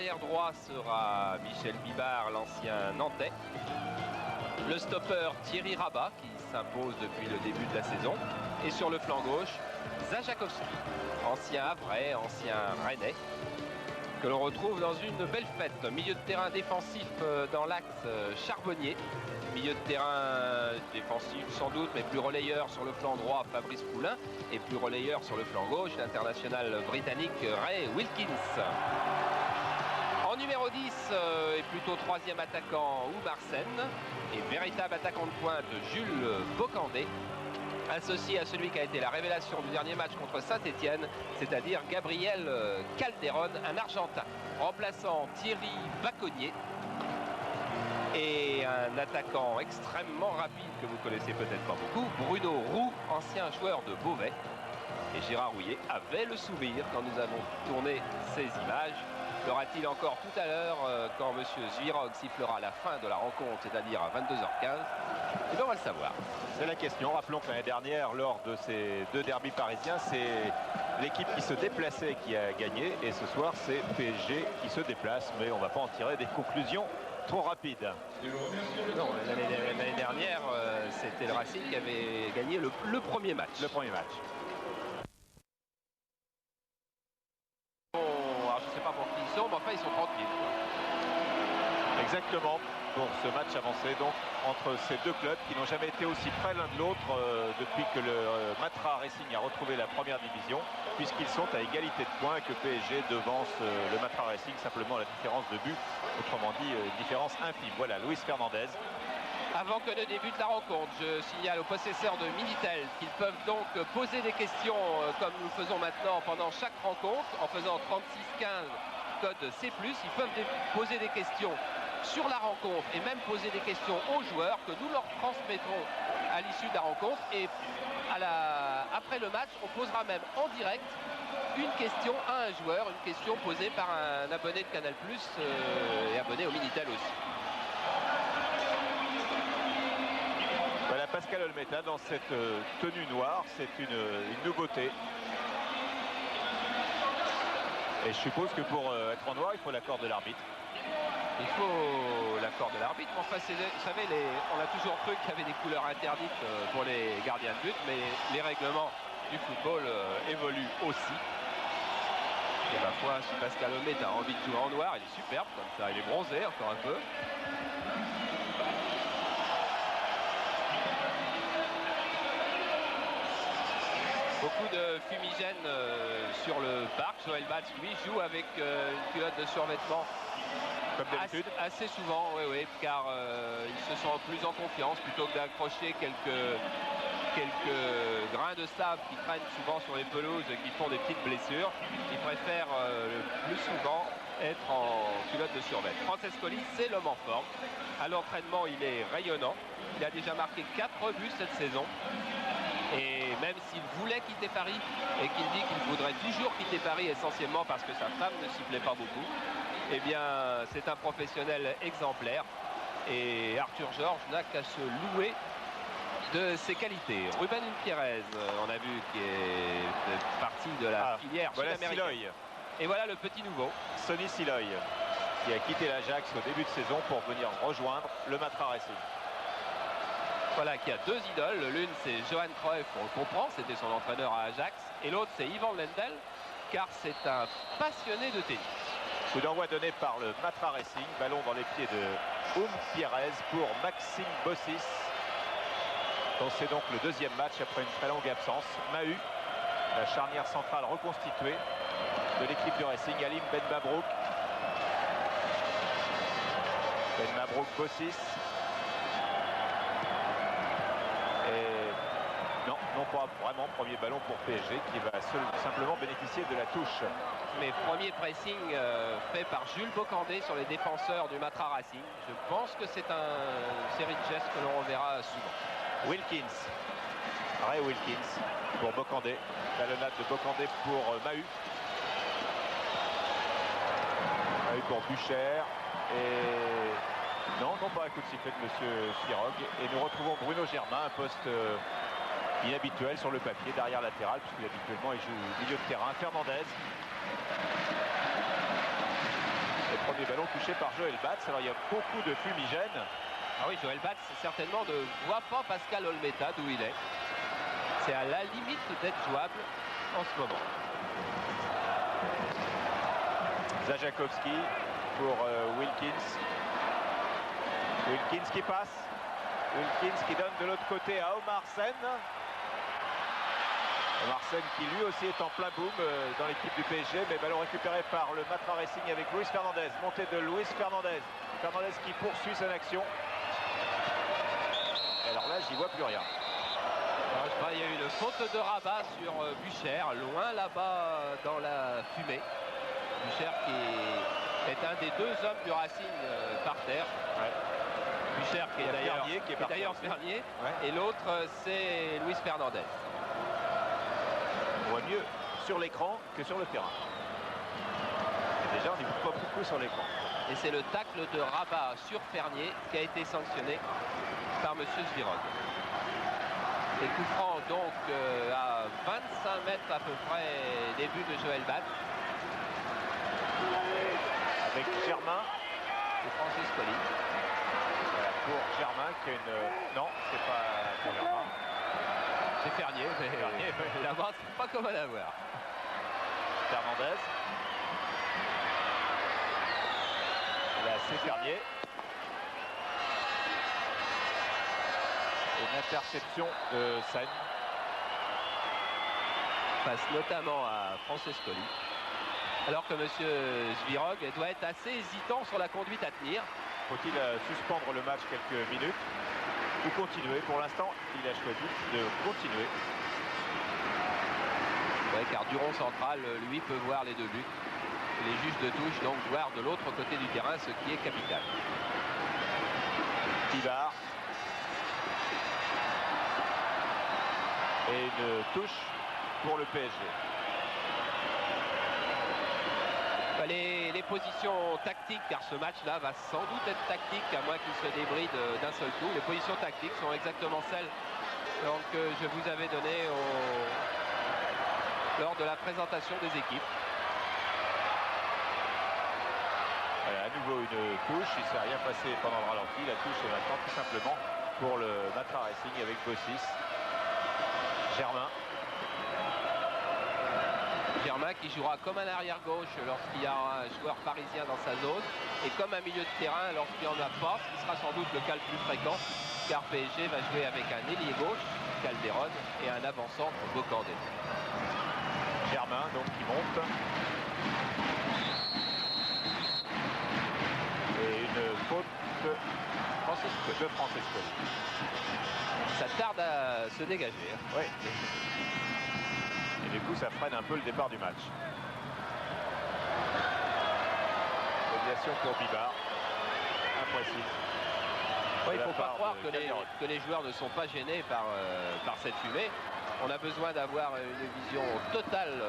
Arrière droit sera Michel Bibard, l'ancien Nantais. Le stopper Thierry Rabat qui s'impose depuis le début de la saison. Et sur le flanc gauche, Zajakowski, ancien Havrais, ancien Rennais, que l'on retrouve dans une belle fête. Milieu de terrain défensif dans l'axe Charbonnier. Milieu de terrain défensif sans doute, mais plus relayeur sur le flanc droit Fabrice Poulain. Et plus relayeur sur le flanc gauche, l'international britannique Ray Wilkins. En numéro 10, et plutôt troisième attaquant Oumar Sen. Et véritable attaquant de pointe Jules Bocandé, associé à celui qui a été la révélation du dernier match contre Saint-Etienne, c'est-à-dire Gabriel Calderon, un Argentin. Remplaçant Thierry Vacconnier. Et un attaquant extrêmement rapide que vous connaissez peut-être pas beaucoup, Bruno Roux, ancien joueur de Beauvais. Et Gérard Rouillet avait le souvenir quand nous avons tourné ces images. Fera-t-il encore tout à l'heure quand M. Zvirog sifflera la fin de la rencontre, c'est-à-dire à 22h15? Et bien on va le savoir. C'est la question. Rappelons que l'année dernière, lors de ces deux derbys parisiens, c'est l'équipe qui se déplaçait qui a gagné. Et ce soir, c'est PSG qui se déplace. Mais on ne va pas en tirer des conclusions trop rapides. Non, l'année dernière, c'était le Racing qui avait gagné le premier match. Le premier match. Alors, je ne sais pas pour qui ils sont, mais enfin ils sont tranquilles. Exactement, pour ce match avancé donc entre ces deux clubs qui n'ont jamais été aussi près l'un de l'autre depuis que le Matra Racing a retrouvé la première division, puisqu'ils sont à égalité de points et que PSG devance le Matra Racing, simplement la différence de but, autrement dit une différence infime. Voilà, Luis Fernandez. Avant que ne débute la rencontre, je signale aux possesseurs de Minitel qu'ils peuvent donc poser des questions comme nous le faisons maintenant pendant chaque rencontre, en faisant 36-15 code C+, ils peuvent poser des questions sur la rencontre et même poser des questions aux joueurs que nous leur transmettrons à l'issue de la rencontre. Et après le match, on posera même en direct une question à un joueur, une question posée par un abonné de Canal+, et abonné au Minitel aussi. Voilà Pascal Olmeta dans cette tenue noire, c'est une nouveauté. Et je suppose que pour être en noir, il faut l'accord de l'arbitre. Il faut l'accord de l'arbitre, mais enfin, vous savez, on a toujours cru qu'il y avait des couleurs interdites pour les gardiens de but, mais les règlements du football évoluent aussi. Et ma foi, si Pascal Olmeta a envie de jouer en noir, il est superbe comme ça, il est bronzé encore un peu. Beaucoup de fumigène sur le parc. Joël Batz, lui, joue avec une culotte de survêtement. Comme d'habitude. Assez souvent, oui, car il se sent plus en confiance plutôt que d'accrocher quelques grains de sable qui traînent souvent sur les pelouses et qui font des petites blessures. Il préfère le plus souvent être en culotte de survêt. Francescoli, c'est l'homme en forme. À l'entraînement, il est rayonnant. Il a déjà marqué 4 buts cette saison. Et même s'il voulait quitter Paris et qu'il dit qu'il voudrait toujours quitter Paris essentiellement parce que sa femme ne s'y plaît pas beaucoup, eh bien c'est un professionnel exemplaire et Arthur Georges n'a qu'à se louer de ses qualités. Ruben Pérez, on a vu, qui est parti de la filière sud-américaine. Et voilà le petit nouveau. Sonny Siloy, qui a quitté l'Ajax au début de saison pour venir rejoindre le Matra Racing. Voilà, qui a deux idoles. L'une, c'est Johan Cruyff, on le comprend, c'était son entraîneur à Ajax. Et l'autre, c'est Ivan Lendl, car c'est un passionné de tennis. Coup d'envoi donné par le Matra Racing. Ballon dans les pieds de Pérez pour Maxime Bossis. C'est donc le deuxième match après une très longue absence. Mahut, la charnière centrale reconstituée de l'équipe du Racing. Alim Ben Mabrouk. Ben Mabrouk, Bossis. Non pas vraiment premier ballon pour PSG qui va simplement bénéficier de la touche. Mais premier pressing fait par Jules Bocandé sur les défenseurs du Matra Racing. Je pense que c'est une série de gestes que l'on reverra souvent. Wilkins, Ray Wilkins pour Bocandé. Talonnade de Bocandé pour Mahut. Mahut pour Bucher. Et non, pas un coup de sifflet de M. Zvirog. Et nous retrouvons Bruno Germain, un poste inhabituel sur le papier, derrière latéral, puisqu'habituellement il joue au milieu de terrain. Fernandez. Et premier ballon touché par Joël Batz. Alors il y a beaucoup de fumigène. Ah oui, Joël Batz certainement ne voit pas Pascal Olmeta d'où il est. C'est à la limite d'être jouable en ce moment. Zajakowski pour Wilkins. Wilkins qui passe. Wilkins qui donne de l'autre côté à Omar Sen. Omar Sen qui lui aussi est en plein boom dans l'équipe du PSG, mais ballon récupéré par le Matra Racing avec Luis Fernandez. Montée de Luis Fernandez. Fernandez qui poursuit son action. Et alors là, j'y vois plus rien. Alors, je crois qu'il y a eu une faute de Rabat sur Bucher, loin là-bas dans la fumée. Bucher qui est un des deux hommes du Racing par terre. Ouais. Bucher qui est d'ailleurs Fernier. Ouais. Et l'autre, c'est Luis Fernandez. On voit mieux sur l'écran que sur le terrain. Et déjà, on n'y voit pas beaucoup sur l'écran. Et c'est le tacle de Rabat sur Fernier qui a été sanctionné par M. Zvirog. Et coup franc donc à 25 mètres à peu près des buts de Joël Batz. Avec Germain et Francis Colli. Voilà, pour Germain qui a une... Non, c'est pas pour Germain. C'est Fernier, mais là-bas, c'est pas comme à l'avoir. Fernandez. Là, c'est Fernier. Une interception de Sen. Passe notamment à Francescoli. Alors que M. Zvirog doit être assez hésitant sur la conduite à tenir. Faut-il suspendre le match quelques minutes ou continuer? Pour l'instant, il a choisi de continuer. Ouais, car Duron central, lui, peut voir les deux buts. Les juges de touche, donc, voir de l'autre côté du terrain, ce qui est capital. Bibar. Et une touche pour le PSG. Les positions tactiques, car ce match-là va sans doute être tactique, à moins qu'il se débride d'un seul coup. Les positions tactiques sont exactement celles que je vous avais données lors de la présentation des équipes. Voilà, à nouveau une touche, il ne s'est rien passé pendant le ralenti. La touche est maintenant tout simplement pour le Matra Racing avec Bossis. Germain qui jouera comme un arrière-gauche lorsqu'il y a un joueur parisien dans sa zone et comme un milieu de terrain lorsqu'il n'y en a pas, ce qui sera sans doute le cas le plus fréquent, car PSG va jouer avec un ailier gauche, Calderon, et un avant-centre, Bocandé. Germain donc qui monte. Et une faute de Francesco. Ça tarde à se dégager. Oui. Et du coup, ça freine un peu le départ du match. Déviation pour Bibar. Imprécis. Il ne faut pas croire que les joueurs ne sont pas gênés par cette fumée. On a besoin d'avoir une vision totale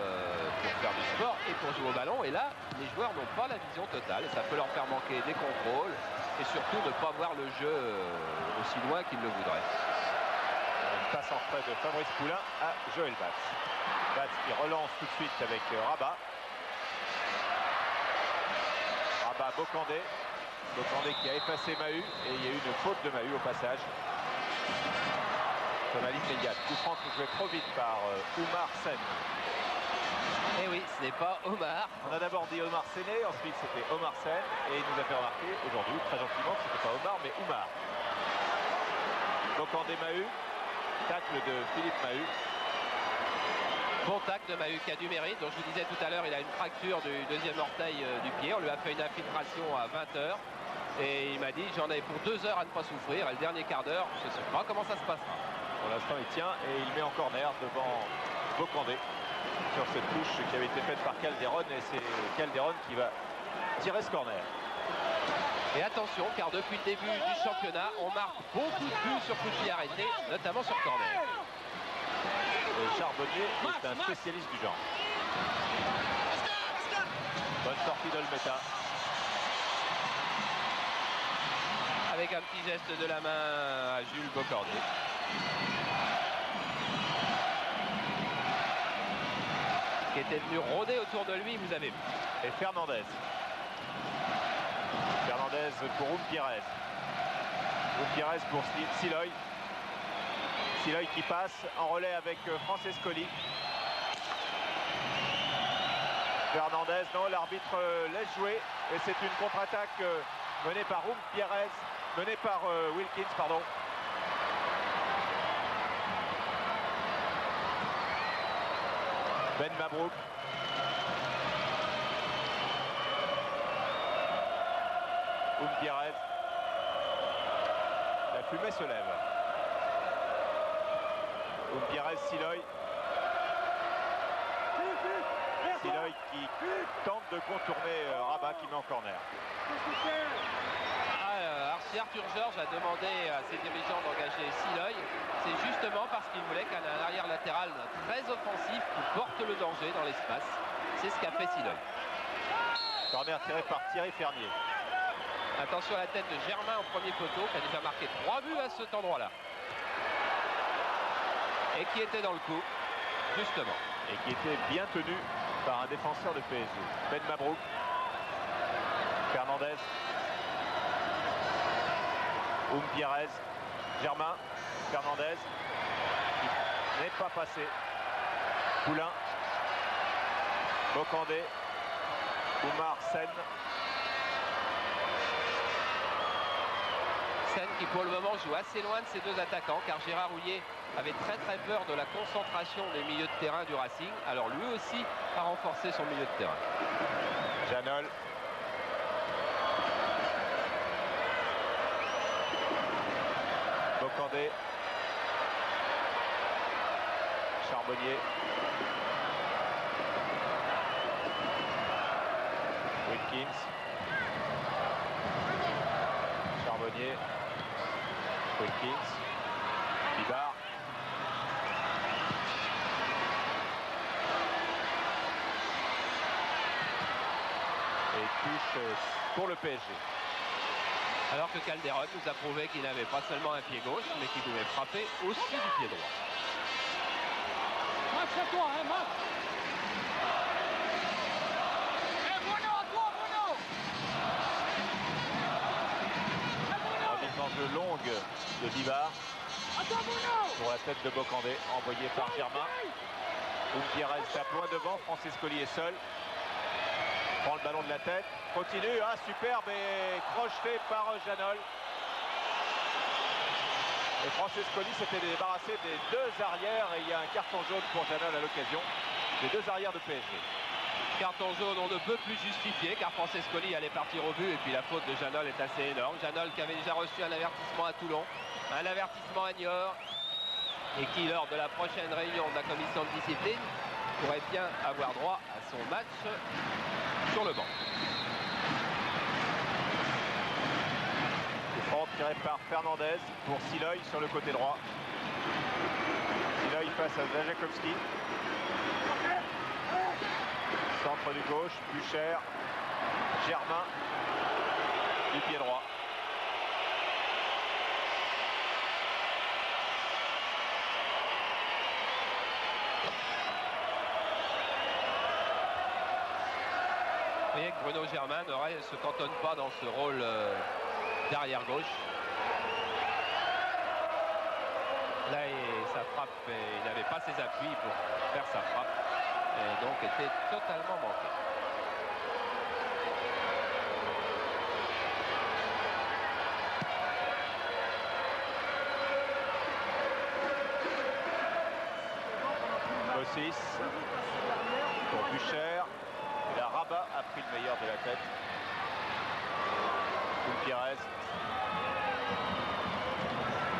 pour faire du sport et pour jouer au ballon. Et là, les joueurs n'ont pas la vision totale. Ça peut leur faire manquer des contrôles et surtout ne pas voir le jeu aussi loin qu'ils le voudraient. Une passe en retrait de Fabrice Poulain à Joël Batz. Batz qui relance tout de suite avec Rabat. Rabat, Bocandé. Bocandé qui a effacé Mahut et il y a eu une faute de Mahut au passage. Tonalité immédiate. Coup franc joué trop vite par Oumar Sen. Eh oui, ce n'est pas Omar. On a d'abord dit Omar Sené, ensuite c'était Omar Sen et il nous a fait remarquer aujourd'hui très gentiment que c'était pas Omar mais Oumar. Bocandé Mahut. Tacle de Philippe Mahut. Bon tacle de Mahut qui a du mérite. Donc je vous disais tout à l'heure, il a une fracture du deuxième orteil du pied. On lui a fait une infiltration à 20 h. Et il m'a dit, j'en avais pour 2 heures à ne pas souffrir. Et le dernier quart d'heure, je ne sais pas comment ça se passera. Pour l'instant, il tient et il met en corner devant Bocandé sur cette touche qui avait été faite par Calderon. Et c'est Calderon qui va tirer ce corner. Et attention, car depuis le début du championnat, on marque beaucoup de buts sur coup de pied arrêté, notamment sur corner. Et Charbonnier est un spécialiste du genre. Bonne sortie d'Olmeta. Avec un petit geste de la main à Jules Bocandé. Qui était venu rôder autour de lui, vous avez vu. Et Fernandez. pour Umpierrez. Umpierrez pour Siloy. Siloy qui passe en relais avec Francescoli. Fernandez, non, l'arbitre laisse jouer. Et c'est une contre-attaque menée par Umpierrez, menée par Wilkins, pardon. Ben Mabrouk. Umpierrez. La fumée se lève. Umpierrez, Siloy. Siloy qui tente de contourner Rabat qui met en corner. Arthur Georges a demandé à ses dirigeants d'engager Siloy. C'est justement parce qu'il voulait qu'un arrière latéral très offensif qui porte le danger dans l'espace. C'est ce qu'a fait Siloy. Corner tiré par Thierry Fernier. Attention à la tête de Germain au premier poteau qui a déjà marqué 3 buts à cet endroit-là. Et qui était dans le coup, justement. Et qui était bien tenu par un défenseur de PSG. Ben Mabrouk. Fernandez. Umpierrez. Germain. Fernandez. Qui n'est pas passé. Poulain. Bocandé. Oumar Sen. Sen qui pour le moment joue assez loin de ses deux attaquants car Gérard Houllier avait très peur de la concentration des milieux de terrain du Racing. Alors lui aussi a renforcé son milieu de terrain. Janol. Bocandé. Charbonnier. Wilkins. Charbonnier. Wilkins. Bibard. Et touche pour le PSG. Alors que Calderon nous a prouvé qu'il n'avait pas seulement un pied gauche, mais qu'il pouvait frapper aussi du pied droit. Max, à toi, hein, Max. Remise en jeu longue de Bivard. Pour la tête de Bocandé, envoyé par Germain. Umpierrez tape loin devant, Francescoli est seul. Prend le ballon de la tête, continue, ah superbe et crocheté par Janol. Et Francescoli s'était débarrassé des deux arrières et il y a un carton jaune pour Janol à l'occasion. Des deux arrières de PSG. Carton jaune, on ne peut plus justifier car Francescoli allait partir au but et puis la faute de Janol est assez énorme. Janol qui avait déjà reçu un avertissement à Toulon, un avertissement à Niort et qui lors de la prochaine réunion de la commission de discipline pourrait bien avoir droit à son match sur le banc. Coup franc tiré par Fernandez pour Siloy sur le côté droit. Siloy face à Zajakowski. Centre du gauche, Bucher, Germain, du pied droit. Vous voyez que Bruno Germain ne se cantonne pas dans ce rôle d'arrière gauche. Là, sa frappe, il n'avait pas ses appuis pour faire sa frappe. Et donc était totalement manqué. Bossis pour Bucher. Et là, Rabat a pris le meilleur de la tête. Umpierrez.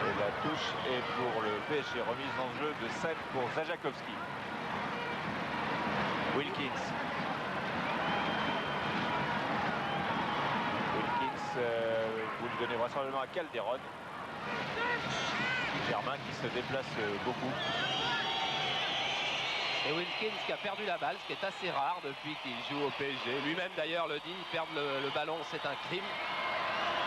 Et la touche est pour le PSG. Remise en jeu de Sen pour Zajakowski. Wilkins. Wilkins, vous le donnez vraisemblablement à Calderon. Germain qui se déplace beaucoup. Et Wilkins qui a perdu la balle, ce qui est assez rare depuis qu'il joue au PSG. Lui-même d'ailleurs le dit, perdre le ballon c'est un crime.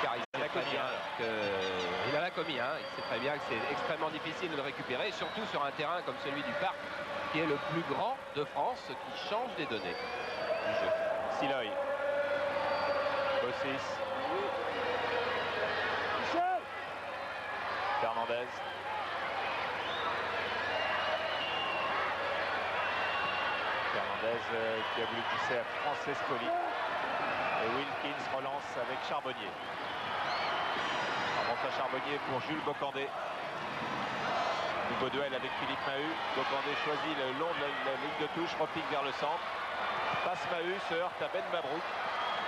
Car il sait très bien qu'il en a commis un. Il sait très bien que c'est extrêmement difficile de le récupérer, surtout sur un terrain comme celui du Parc, qui est le plus grand de France, qui change les données du jeu. Siloy. Bossis. Fernandez. Qui a voulu pousser à Francescoli. Et Wilkins relance avec Charbonnier. On rentre à Charbonnier pour Jules Bocandé. Nouveau duel avec Philippe Mahut. Bocandé choisit le long de la ligne de touche, repique vers le centre. Passe Mahut, se heurte à Ben Mabrouk.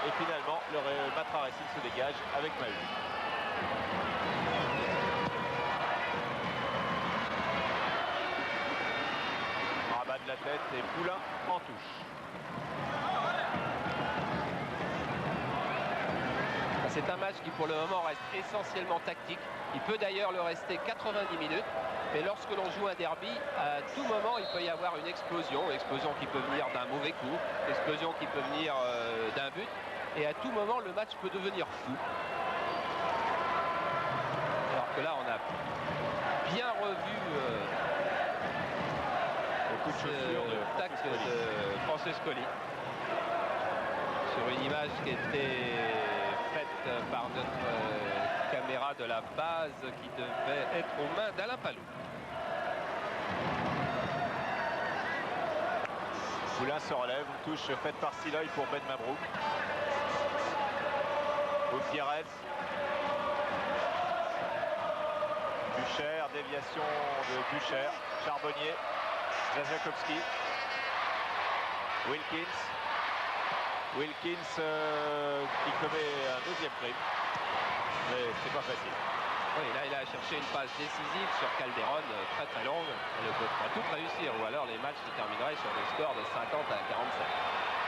Et finalement, le Matra Racing se dégage avec Mahut. Rabat de la tête et Poulain en touche. C'est un match qui pour le moment reste essentiellement tactique. Il peut d'ailleurs le rester 90 minutes. Mais lorsque l'on joue un derby, à tout moment il peut y avoir une explosion qui peut venir d'un mauvais coup, explosion qui peut venir d'un but. Et à tout moment le match peut devenir fou. Alors que là on a bien revu le coup de chaussure de tac de Francescoli. Sur une image qui était faite par notre caméra de la base qui devait être aux mains d'Alain Palou. Poulain se relève, une touche faite par Siloy pour Ben Mabrouk. Gutiérrez. Bucher, déviation de Bucher. Charbonnier. Zajakowski. Wilkins. Wilkins qui commet un deuxième crime. Mais c'est pas facile. Oui, là il a cherché une passe décisive sur Calderon, très longue. Il ne peut pas tout réussir, ou alors les matchs se termineraient sur des scores de 50 à 47.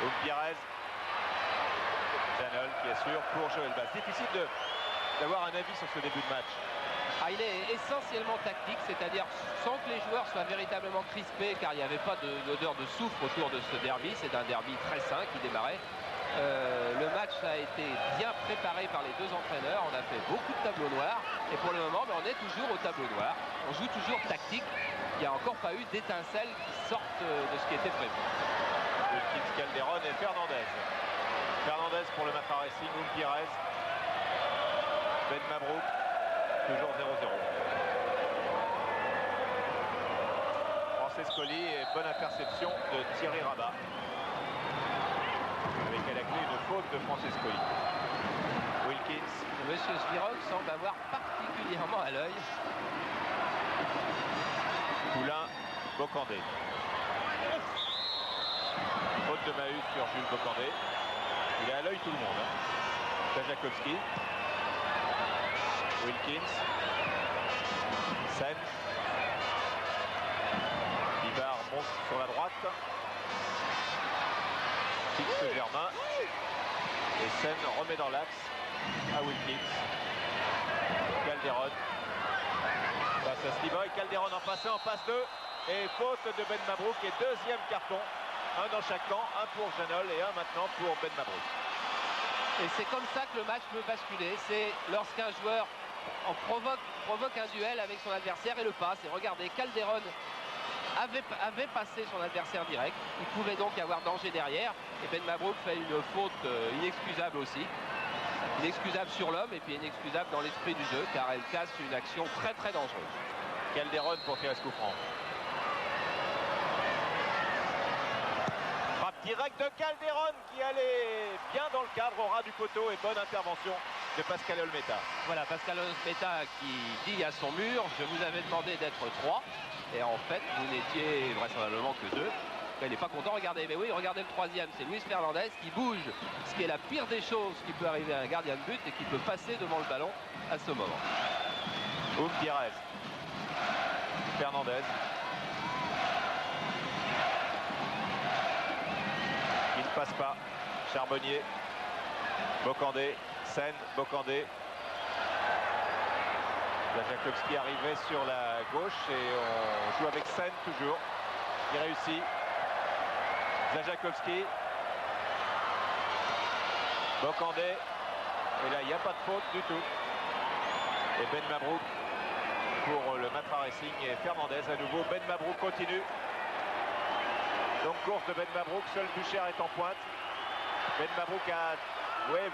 Gutiérrez. Janol qui assure pour Joël Bas. Difficile d'avoir un avis sur ce début de match. Ah, il est essentiellement tactique, c'est-à-dire sans que les joueurs soient véritablement crispés, car il n'y avait pas d'odeur de soufre autour de ce derby. C'est un derby très sain qui démarrait. Le match a été bien préparé par les deux entraîneurs. On a fait beaucoup de tableaux noirs. Et pour le moment, on est toujours au tableau noir. On joue toujours tactique. Il n'y a encore pas eu d'étincelles qui sortent de ce qui était prévu. Wilkins, Calderon et Fernandez. Fernandez pour le Matra Racing, Gutiérrez. Ben Mabrouk. Toujours 0-0. Francescoli et bonne interception de Thierry Rabat. Avec à la clé une faute de Francescoli. Wilkins. Monsieur Svirov semble avoir particulièrement à l'œil. Poulain, Bocandé. Faute de Mahut sur Jules Bocandé. Il est à l'œil tout le monde. Zajakowski. Wilkins. Sen. Bibard monte sur la droite. Fixe Germain. Et Sen remet dans l'axe à Wilkins. Calderon. Passe à Sliboy. Calderon en passe 1, en passe 2. Et faute de Ben Mabrouk. Et deuxième carton. Un dans chaque camp. Un pour Janol et un maintenant pour Ben Mabrouk. Et c'est comme ça que le match peut basculer. C'est lorsqu'un joueur provoque un duel avec son adversaire et le passe. Et regardez, Calderon avait passé son adversaire direct. Il pouvait donc y avoir danger derrière. Et Ben Mabrouk fait une faute inexcusable aussi. Inexcusable sur l'homme et puis inexcusable dans l'esprit du jeu, car elle casse une action très dangereuse. Calderon pour tirer ce coup franc. Frappe directe de Calderon qui allait bien dans le cadre au ras du poteau et bonne intervention de Pascal Olmeta. Voilà, Pascal Olmeta qui dit à son mur, je vous avais demandé d'être 3 et en fait vous n'étiez vraisemblablement que 2. Il n'est pas content, regardez, mais oui, regardez le troisième, c'est Luis Fernandez qui bouge, ce qui est la pire des choses qui peut arriver à un gardien de but et qui peut passer devant le ballon à ce moment. Gutiérrez. Fernandez. Il ne passe pas. Charbonnier. Bocandé. Sen. Bocandé. Zajakowski arrivait sur la gauche et on joue avec Sen toujours. Il réussit. Zajakowski. Bocandé. Et là, il n'y a pas de faute du tout. Et Ben Mabrouk pour le Matra Racing et Fernandez à nouveau. Ben Mabrouk continue. Donc course de Ben Mabrouk. Seul Bucher est en pointe. Ben Mabrouk a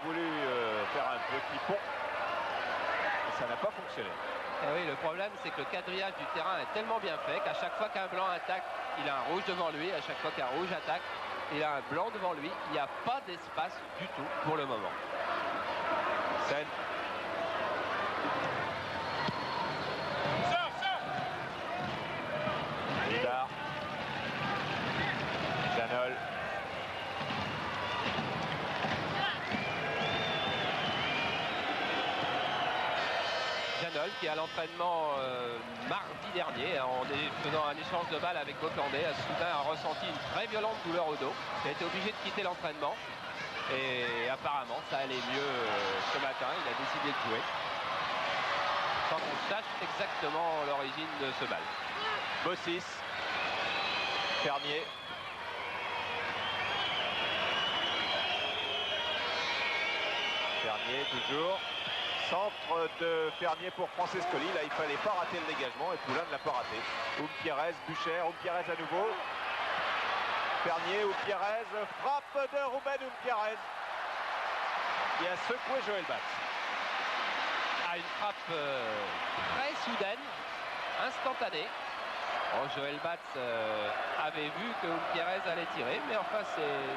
voulu faire un petit pont ça n'a pas fonctionné. Et oui, le problème, c'est que le quadrillage du terrain est tellement bien fait qu'à chaque fois qu'un blanc attaque, il a un rouge devant lui. À chaque fois qu'un rouge attaque, il a un blanc devant lui. Il n'y a pas d'espace du tout pour le moment. Sen. Vidar. Janol. Janol qui à l'entraînement mardi dernier en faisant un échange de balles avec Bocandé a ressenti une très violente douleur au dos. Il a été obligé de quitter l'entraînement et apparemment ça allait mieux ce matin. Il a décidé de jouer sans qu'on sache exactement l'origine de ce bal. Bossis. Fernier. Fernier toujours. Centre de Fernier pour Francescoli. Là, il ne fallait pas rater le dégagement et Poulain ne l'a pas raté. Pierrez, Bucher, Pierrez à nouveau. Fernier, Pierrez, frappe de Ruben Pierrez qui a secoué Joël Batz. Ah, une frappe très soudaine, instantanée. Bon, Joël Batz avait vu que Pierrez allait tirer, mais enfin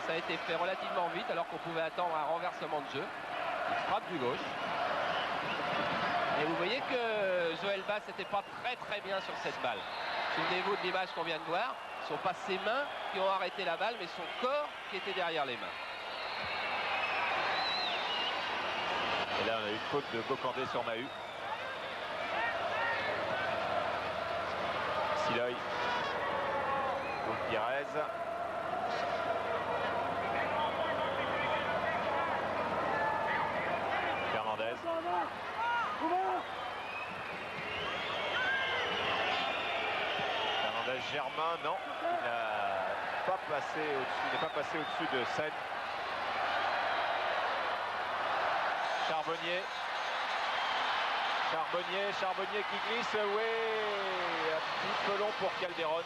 ça a été fait relativement vite alors qu'on pouvait attendre un renversement de jeu. Une frappe du gauche. Et vous voyez que Joël Batz n'était pas très bien sur cette balle. Souvenez-vous de l'image qu'on vient de voir. Ce ne sont pas ses mains qui ont arrêté la balle, mais son corps qui était derrière les mains. Et là, on a eu une faute de Bocandé sur Mahut. Siloy. Pierrez. Fernandez. Fernandez, Germain, non. Il n'est pas passé au-dessus de Sen. Charbonnier. Charbonnier qui glisse, oui, un petit peu long pour Calderon.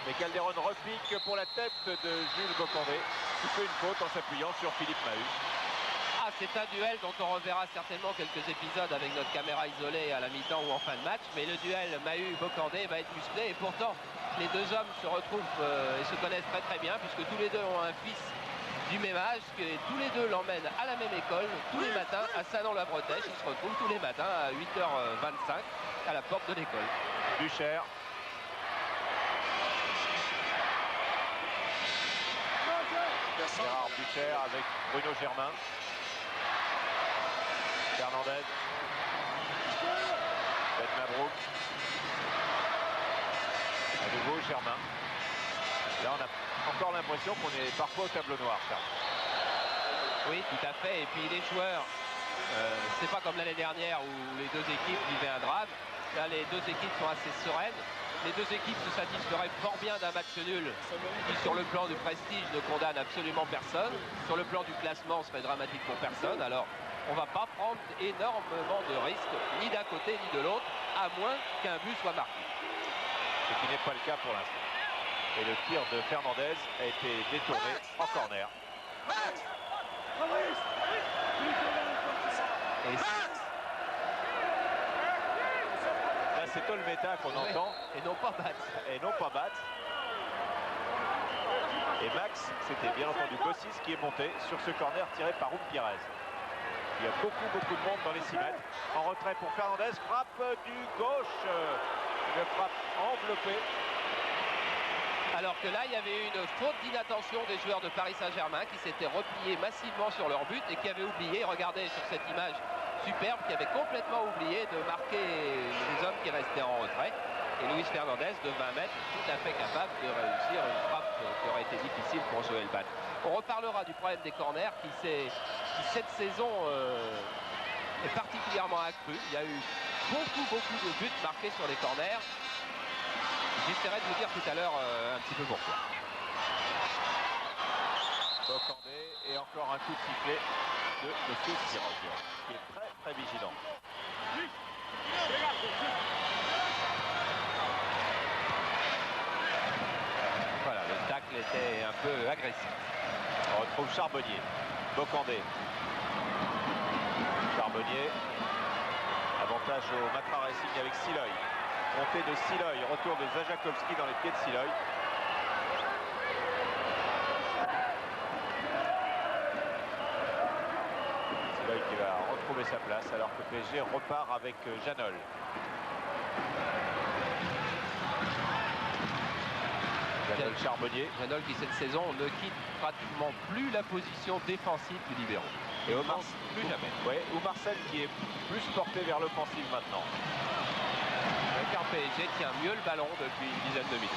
Mais Calderon repique pour la tête de Jules Bocandé, qui fait une faute en s'appuyant sur Philippe Mahut. Ah, c'est un duel dont on reverra certainement quelques épisodes avec notre caméra isolée à la mi-temps ou en fin de match. Mais le duel Mahut-Bocandé va être musclé et pourtant les deux hommes se retrouvent et se connaissent très bien puisque tous les deux ont un fils du même âge, que tous les deux l'emmènent à la même école tous les matins à Saint-Lon-la-Bretèche. Ils se retrouvent tous les matins à 8h25 à la porte de l'école. Bucher. Gérard Bucher avec Bruno Germain. Fernandez. Ben Mabrouk. À nouveau Germain. Là on a encore l'impression qu'on est parfois au tableau noir, Charles. Oui, tout à fait. Et puis les joueurs, c'est pas comme l'année dernière où les deux équipes vivaient un drame. Là, les deux équipes sont assez sereines. Les deux équipes se satisferaient fort bien d'un match nul qui, sur le plan du prestige, ne condamne absolument personne. Sur le plan du classement, serait dramatique pour personne. Alors, on ne va pas prendre énormément de risques, ni d'un côté ni de l'autre, à moins qu'un but soit marqué. Ce qui n'est pas le cas pour l'instant. Et le tir de Fernandez a été détourné en corner. Et là, c'est Olmeta qu'on entend. Et non pas Batz. Et non pas Batz. Et Max, c'était bien entendu Bossis qui est monté sur ce corner tiré par Pierrez. Il y a beaucoup de monde dans les 6 mètres. En retrait pour Fernandez, frappe du gauche. Une frappe enveloppée. Alors que là, il y avait une faute d'inattention des joueurs de Paris Saint-Germain qui s'étaient repliés massivement sur leur but et qui avaient oublié, regardez sur cette image superbe, qui avait complètement oublié de marquer les hommes qui restaient en retrait. Et Luis Fernandez, de 20 mètres, tout à fait capable de réussir une frappe qui aurait été difficile pour Joël Batz. On reparlera du problème des corners qui cette saison est particulièrement accru. Il y a eu beaucoup de buts marqués sur les corners. J'essaierai de vous dire tout à l'heure un petit peu pourquoi. Bocandé et encore un coup de sifflet de M. Sirogue, qui est très vigilant. Voilà, le tacle était un peu agressif. On retrouve Charbonnier. Bocandé. Charbonnier. l'avantage au Matra Racing avec Siloy. Montée de Siloy, retour de Zajakovski dans les pieds de Siloy. Siloy qui va retrouver sa place alors que PSG repart avec Janol. Janol Charbonnier. Janol qui cette saison ne quitte pratiquement plus la position défensive du libéro. Et plus jamais. Ouais, ou Marcel qui est plus porté vers l'offensive maintenant. Car PSG tient mieux le ballon depuis une dizaine de minutes.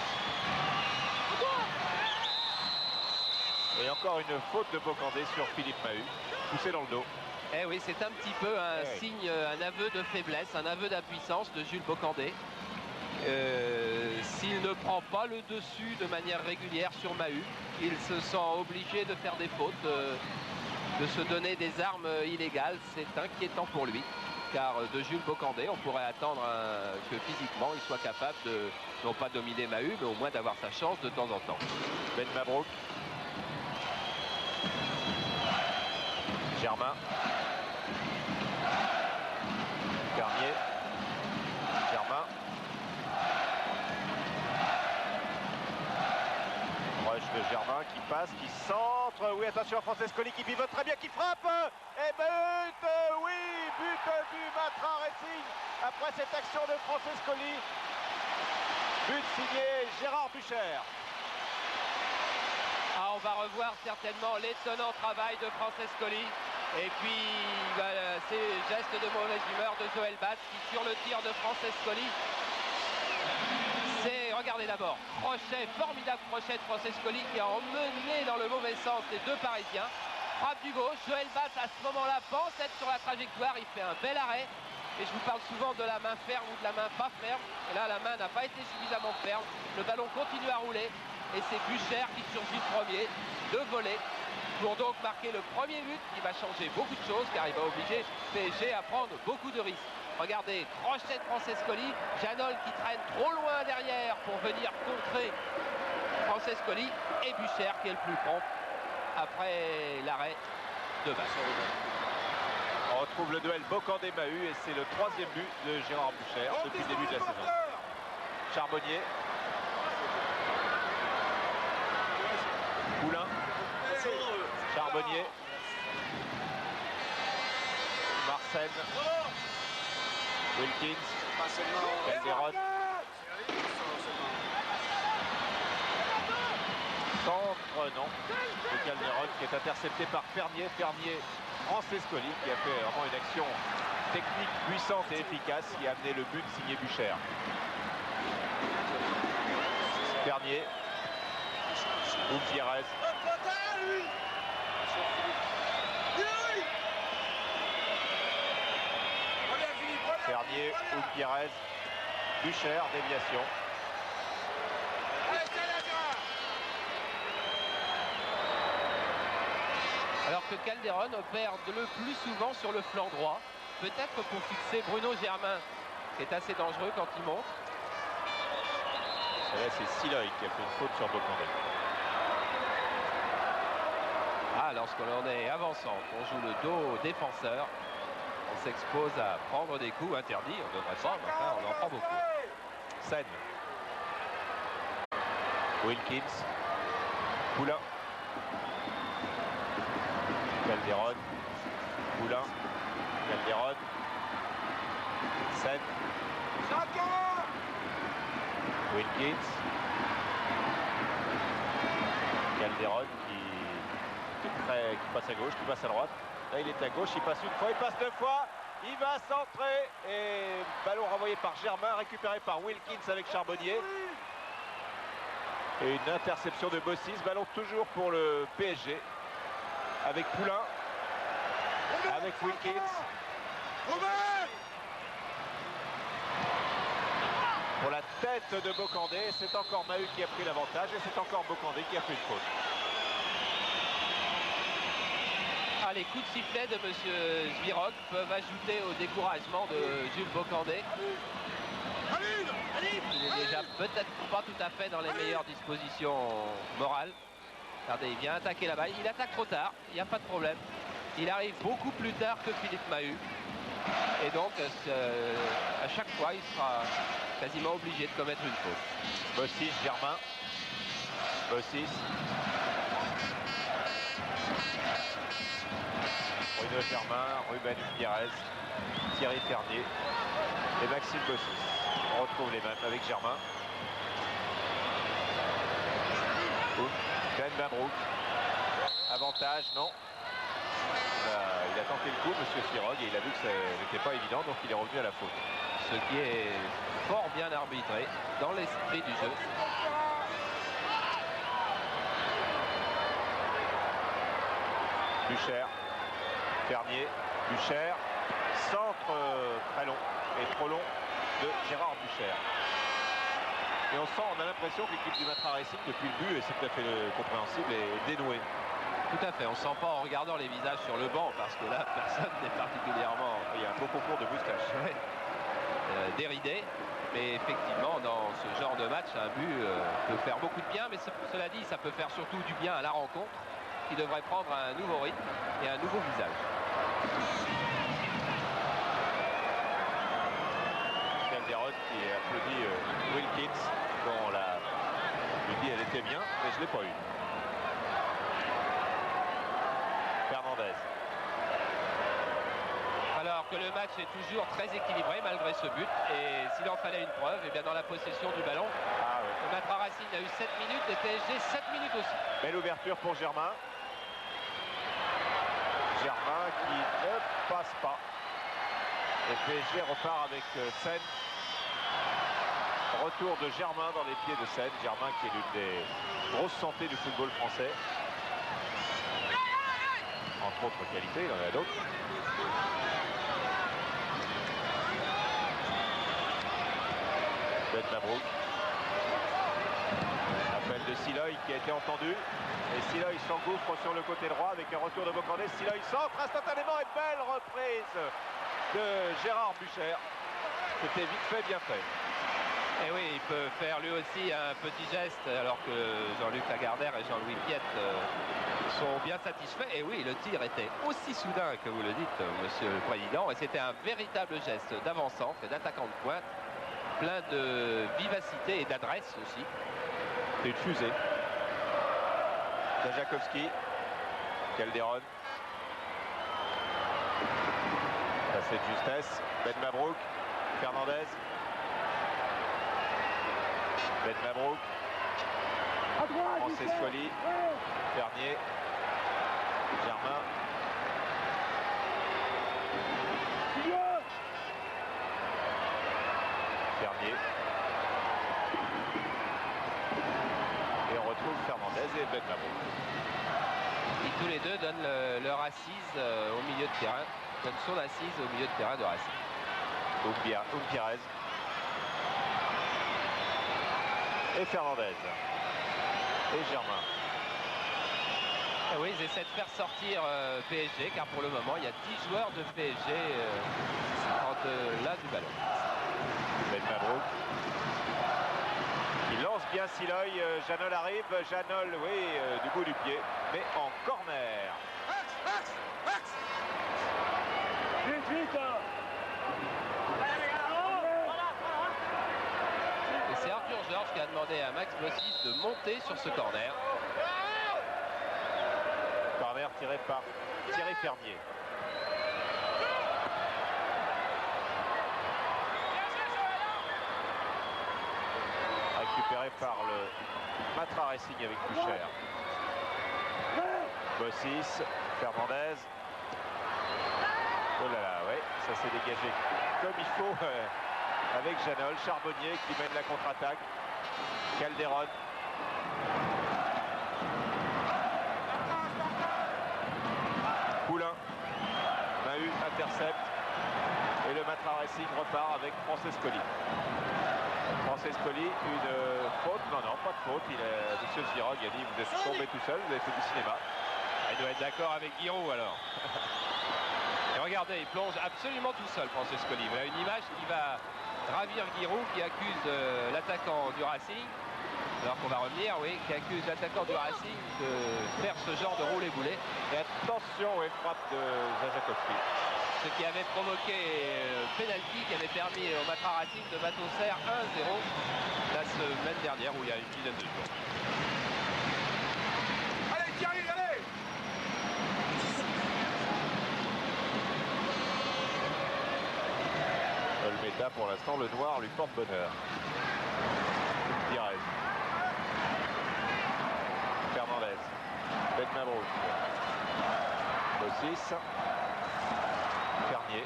Et encore une faute de Bocandé sur Philippe Mahut, poussé dans le dos. Eh oui, c'est un petit peu un signe, un aveu de faiblesse, un aveu d'impuissance de Jules Bocandé. S'il ne prend pas le dessus de manière régulière sur Mahut, il se sent obligé de faire des fautes, de se donner des armes illégales. C'est inquiétant pour lui, car de Jules Bocandé, on pourrait attendre que physiquement il soit capable de, non pas dominer Mahut, mais au moins d'avoir sa chance de temps en temps. Ben Mabrouk. Germain. Garnier. Germain. Rush de Germain qui passe, qui centre. Oui, attention, Francescoli qui pivote très bien, qui frappe. Et but, oui, but du Matra Racing après cette action de Francescoli. But signé Gérard Bucher. Ah, on va revoir certainement l'étonnant travail de Francescoli. Et puis, ces gestes de mauvaise humeur de Joël Batz qui, sur le tir de Francescoli, regardez d'abord, crochet, formidable crochet de Francescoli qui a emmené dans le mauvais sens les deux Parisiens. Frappe du gauche, Joël Batz à ce moment-là pense être sur la trajectoire, il fait un bel arrêt. Et je vous parle souvent de la main ferme ou de la main pas ferme. Et là, la main n'a pas été suffisamment ferme. Le ballon continue à rouler. Et c'est Bucher qui surgit le premier, de voler, pour donc marquer le premier but qui va changer beaucoup de choses, car il va obliger PSG à prendre beaucoup de risques. Regardez, crochet de Francescoli, Janol qui traîne trop loin derrière pour venir contrer Francescoli, et Bucher qui est le plus prompt après l'arrêt de Batz. On retrouve le duel Bocandé-Mahut et c'est le troisième but de Gérard Bucher depuis le début de la saison. Charbonnier. Poulain. Charbonnier. Marcel. Wilkins. Calderon. Centre, non. De Calderon qui est intercepté par Fernier. Fernier, Francescoli qui a fait vraiment une action technique puissante et efficace qui a amené le but signé Bucher. Fernier. Gutiérrez. Fernier, Gutiérrez, Bucher, déviation. Alors que Calderon opère le plus souvent sur le flanc droit, peut-être pour fixer Bruno Germain, qui est assez dangereux quand il monte. Et là, c'est Siloy qui a fait une faute sur Bocandé. Ah, lorsque l'on est avançant, on joue le dos au défenseur, on s'expose à prendre des coups interdits, on ne devrait pas, mais enfin, on en prend beaucoup. Sen. Wilkins. Poulain. Calderon. Poulain. Calderon. Sen. Wilkins. Calderon qui passe à gauche, qui passe à droite. Là il est à gauche, il passe une fois, il passe deux fois. Il va centrer et ballon renvoyé par Germain, récupéré par Wilkins avec Charbonnier. Et une interception de Bossis, ballon toujours pour le PSG. Avec Poulain, avec Wilkins. Pour la tête de Bocandé, c'est encore Mahut qui a pris l'avantage et c'est encore Bocandé qui a fait une faute. Ah, les coups de sifflet de M. Zvirok peuvent ajouter au découragement de Jules Bocandé. Il est déjà peut-être pas tout à fait dans les meilleures dispositions morales. Regardez, il vient attaquer la balle. Il attaque trop tard, il n'y a pas de problème. Il arrive beaucoup plus tard que Philippe Mahut. Et donc, à chaque fois, il sera quasiment obligé de commettre une faute. Bossis, Germain. Bossis. Bruno Germain, Ruben Pires, Thierry Fernier et Maxime Bossis. On retrouve les mêmes avec Germain. Ben Mabrouk. Avantage, non. Il a tenté le coup, monsieur Sirog, et il a vu que ça n'était pas évident, donc il est revenu à la faute. Ce qui est fort bien arbitré dans l'esprit du jeu. Bucher, Fernier, Bucher, centre très long et trop long de Gérard Bucher. Et on a l'impression que l'équipe du Matra Racing, depuis le but, et c'est tout à fait compréhensible, est dénouée. Tout à fait, on ne sent pas en regardant les visages sur le banc, parce que là, personne n'est particulièrement... Il y a un beau concours de moustache. Ouais. Déridé, mais effectivement, dans ce genre de match, un but peut faire beaucoup de bien, mais cela dit, ça peut faire surtout du bien à la rencontre, qui devrait prendre un nouveau rythme et un nouveau visage. Calderon qui applaudit Wilkins, dont la lui dit elle était bien, mais je ne l'ai pas eu. Fernandez. Alors que le match est toujours très équilibré malgré ce but, et s'il en fallait une preuve, et bien dans la possession du ballon, le Matra Racing a eu 7 minutes et PSG 7 minutes aussi. Belle ouverture pour Germain. Germain qui ne passe pas. Et PSG repart avec Sen. Retour de Germain dans les pieds de Sen. Germain qui est l'une des grosses santé du football français. Entre autres qualités, il en a d'autres. Ben Mabrouk. Appel de Siloy qui a été entendu. Et Siloy s'engouffre sur le côté droit avec un retour de Bocandé. Siloy centre instantanément et belle reprise de Gérard Bucher. C'était vite fait, bien fait. Et oui, il peut faire lui aussi un petit geste alors que Jean-Luc Lagardère et Jean-Louis Piette sont bien satisfaits. Et oui, le tir était aussi soudain que vous le dites, monsieur le président. Et c'était un véritable geste d'avant-centre et d'attaquant de pointe, plein de vivacité et d'adresse aussi. C'est une fusée. Zajakowski, Calderon. Passé de justesse. Ben Mabrouk, Fernandez. Ben Mabrouk. Francescoli. Fernier. Germain. Fernier. Et on retrouve Fernandez et Ben Mabrouk. Et tous les deux donnent leur assise au milieu de terrain. Donnent son assise au milieu de terrain de Racing. Pires. Et Fernandez. Et Germain. Et oui, ils essaient de faire sortir PSG, car pour le moment, il y a 10 joueurs de PSG là du ballon. Ben Mabrouk. Il lance bien Siloy. Janol arrive. Janol, oui, du bout du pied, mais en corner. Et c'est Arthur Georges qui a demandé à Max Bossis de monter sur ce corner. Corner tiré par Thierry Fernier. Récupéré par le Matra Racing avec Bucher. Bossis, Fernandez. Oh là là, ouais, ça s'est dégagé comme il faut avec Janol. Charbonnier qui mène la contre-attaque. Calderon. Poulain. Mahut intercepte. Et le Matra Racing repart avec Francescoli. Francescoli, une faute. Non, non, pas de faute. Monsieur Sirog a dit vous êtes tombé tout seul, vous avez fait du cinéma. Ah, il doit être d'accord avec Giroud alors. Et regardez, il plonge absolument tout seul, Francescoli. Voilà une image qui va ravir Giroud, qui accuse l'attaquant du Racing. Alors qu'on va revenir, oui, qui accuse l'attaquant du Racing de faire ce genre de roulé-boulet. Et attention, et frappe de Zajakowski. Ce qui avait provoqué penalty qui avait permis au Matra Racing de battre Auxerre 1-0 la semaine dernière où il y a une dizaine de jours. Allez, Thierry, allez! Olmeta, pour l'instant, le noir lui porte bonheur. Pires. Fernandez. Ben Mabrouk. Bossis. Fernier.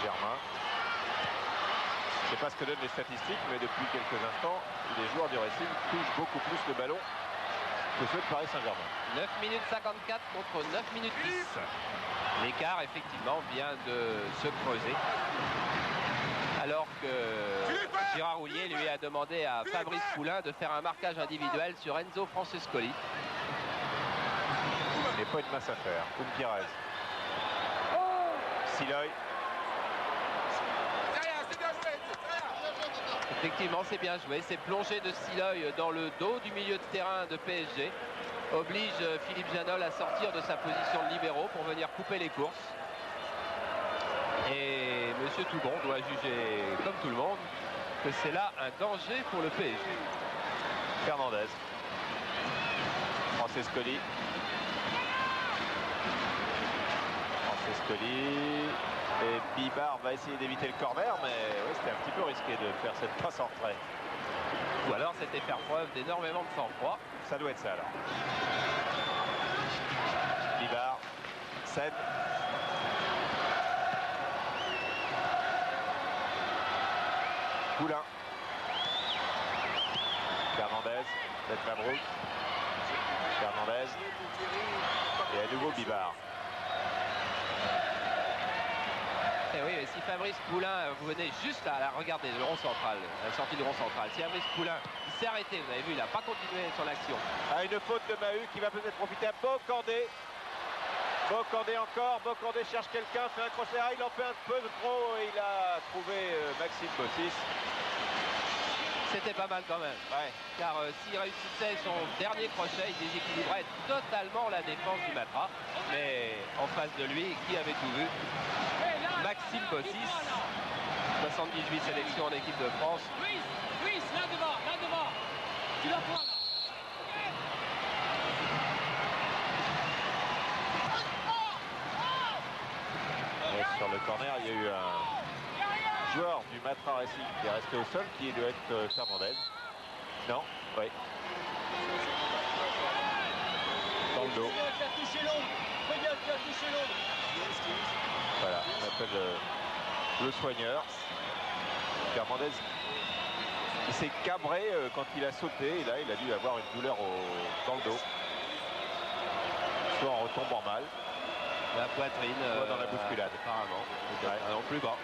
Germain. Je ne sais pas ce que donnent les statistiques, mais depuis quelques instants, les joueurs du Racing touchent beaucoup plus le ballon que ceux de Paris Saint-Germain. 9 minutes 54 contre 9 minutes 10. L'écart, effectivement, vient de se creuser. Alors que Gérard Houllier lui a demandé à Fabrice Poulain de faire un marquage individuel sur Enzo Francescoli. Il n'est pas une masse à faire. Pires. Siloy. Effectivement, c'est bien joué. C'est plongé de Siloy dans le dos du milieu de terrain de PSG. Oblige Philippe Janol à sortir de sa position de libéraux pour venir couper les courses. Et Monsieur Toubon doit juger, comme tout le monde, que c'est là un danger pour le PSG. Fernandez. Francescoli. Francescoli. Et Bibar va essayer d'éviter le corner, mais oui, c'était un petit peu risqué de faire cette passe en retrait. Ou alors c'était faire preuve d'énormément de sang-froid. Ça doit être ça alors. Bibar. Sen. Poulain. Fernandez. Ben Mabrouk. Fernandez. Et à nouveau Bibar. Et oui, mais si Fabrice Poulain, vous venez juste à regarder le rond central, la sortie du rond central, si Fabrice Poulain il s'est arrêté, vous avez vu, il n'a pas continué son action. Ah, une faute de Mahut qui va peut-être profiter à Bocandé. Bocandé encore, Bocandé cherche quelqu'un, fait un crochet, il en fait un peu trop et il a trouvé Maxime Bossis. C'était pas mal quand même, Ouais. car s'il réussissait son dernier crochet, il déséquilibrait totalement la défense du Matra. Mais en face de lui, qui avait tout vu? Maxime Bossis, 78 sélections en équipe de France. Ruiz, là devant, tu la prends. Et sur le corner, il y a eu un joueur du Matra Racing qui est resté au sol, qui doit être Fernandez. Non, oui. Dans le dos. Voilà, on appelle le soigneur. Fernandez qui s'est cabré quand il a sauté. Et là, il a dû avoir une douleur dans le dos. Soit en retombant mal. La poitrine. Soit dans la bousculade. Apparemment. Ouais. Non, plus bas.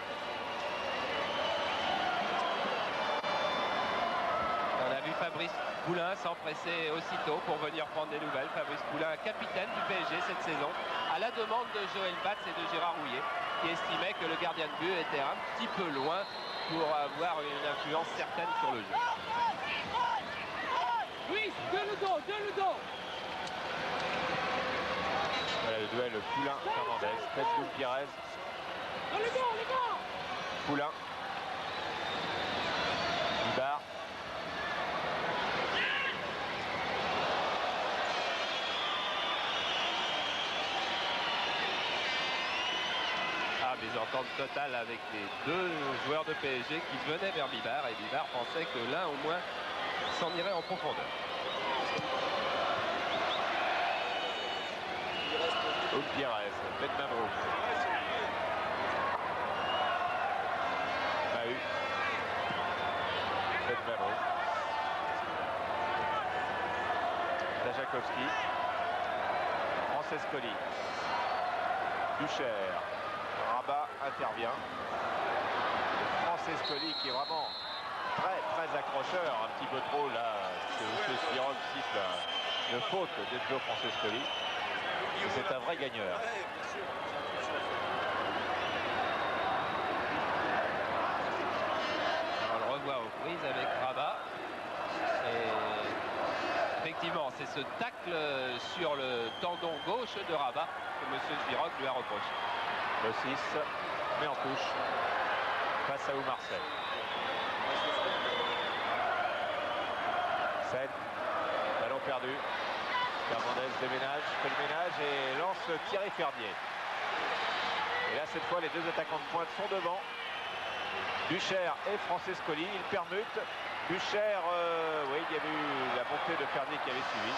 On a vu Fabrice Poulain s'empresser aussitôt pour venir prendre des nouvelles. Fabrice Poulain, capitaine du PSG cette saison, à la demande de Joël Batz et de Gérard Houllier, qui estimait que le gardien de but était un petit peu loin pour avoir une influence certaine sur le jeu. Ruiz, de le dos. Voilà le duel Poulain-Fernandez. Pedro Pires. Dans le dos. Poulain. Bibar. Ah, mais entente totale avec les deux joueurs de PSG qui venaient vers Bibar, et Bibar pensait que l'un au moins s'en irait en profondeur. Pires, Ben Mabrouk. Mahut. Ben Mabrouk. Zajakovski. Francescoli. Ducher. Rabat intervient. Francescoli qui est vraiment très accrocheur, un petit peu trop là, que M. Spirol siffle une faute d'Enzo Francescoli. C'est un vrai gagneur. On le revoit aux prises avec Rabat. Et Effectivement, c'est ce tacle sur le tendon gauche de Rabat que M. Zviroc lui a reproché. Le 6 met en touche face à Marseille. Seine, ballon perdu. Fernandez déménage, fait le ménage et lance Thierry Fernier. Et là, cette fois, les deux attaquants de pointe sont devant. Bucher et Francescoli, ils permutent. Bucher, oui, il y avait eu la montée de Fernier qui avait suivi.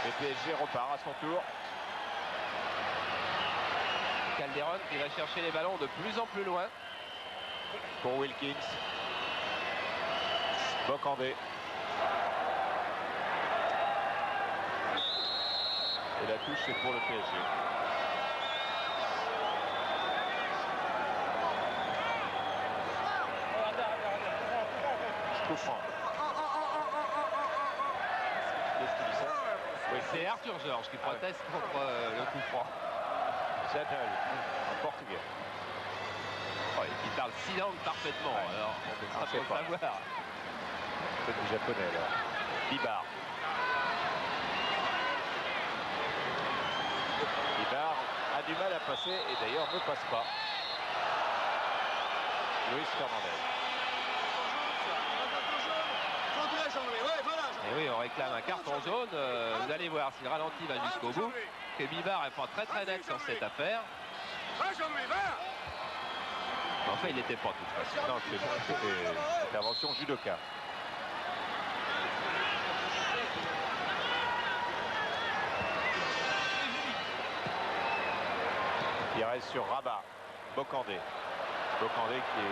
Et PSG repart à son tour. Calderon qui va chercher les ballons de plus en plus loin. Pour Wilkins. Bocandé. Et la touche est pour le PSG. Coup franc. Qu'est-ce qu'il dit ça? Oui, c'est Arthur Georges qui proteste contre le coup franc. Janel, en portugais. Oh, il parle 6 langues parfaitement. Ouais. Alors, on peut pas savoir. C'est du japonais là. Bibar. Bibar a du mal à passer et d'ailleurs ne passe pas. Luis Fernandez. Et oui, on réclame un carton jaune. Vous allez voir si le ralenti va jusqu'au bout. Que Bibar est pas très net sur cette affaire. Enfin, il n'était pas tout façon. Non, c'était intervention judoka. Il reste sur Rabat. Bocandé. Bocandé qui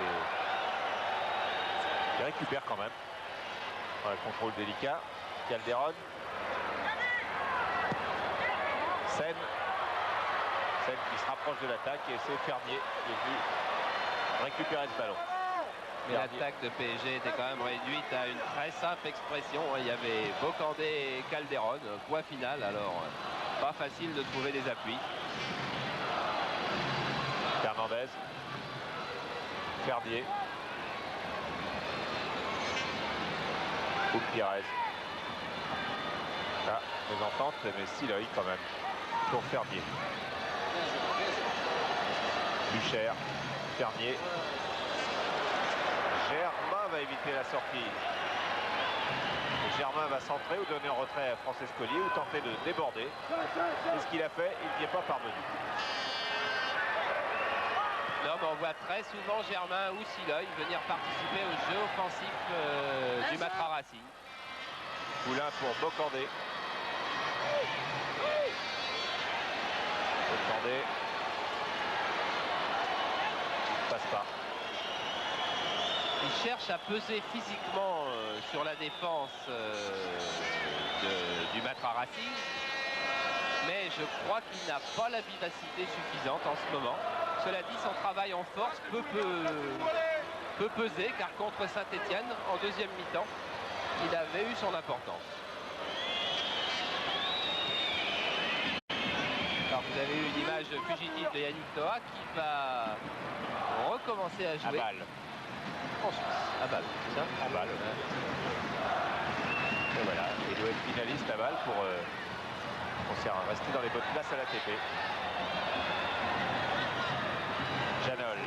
récupère quand même. Un contrôle délicat. Calderon. Seine. Seine qui se rapproche de l'attaque et c'est Fernier qui est venu récupérer ce ballon. Mais l'attaque de PSG était quand même réduite à une très simple expression. Il y avait Bocandé et Calderon. Point final, alors pas facile de trouver des appuis. Fernandez. Fernier. Pires. Ah, les ententes, mais Siloy quand même. Pour Fernier. Bucher. Fernier. Germain va éviter la sortie. Et Germain va centrer ou donner en retrait à Francescoli ou tenter de déborder. C'est ce qu'il a fait, il n'y est pas parvenu. Non, mais on voit très souvent Germain ou Siloy venir participer au jeu offensif du Matra Racing. Poulain pour Bocandé. Bocandé. Passe pas. Il cherche à peser physiquement sur la défense du Matra Racing. Mais je crois qu'il n'a pas la vivacité suffisante en ce moment. Cela dit, son travail en force peut peser, car contre Saint-Etienne, en deuxième mi-temps, il avait eu son importance. Alors vous avez eu une image fugitive de Yannick Noah qui va recommencer à jouer. À balle. En Suisse. À balle, c'est ça? En balle. Et voilà, il doit être finaliste à balle pour rester dans les bonnes places à l'ATP. Janol.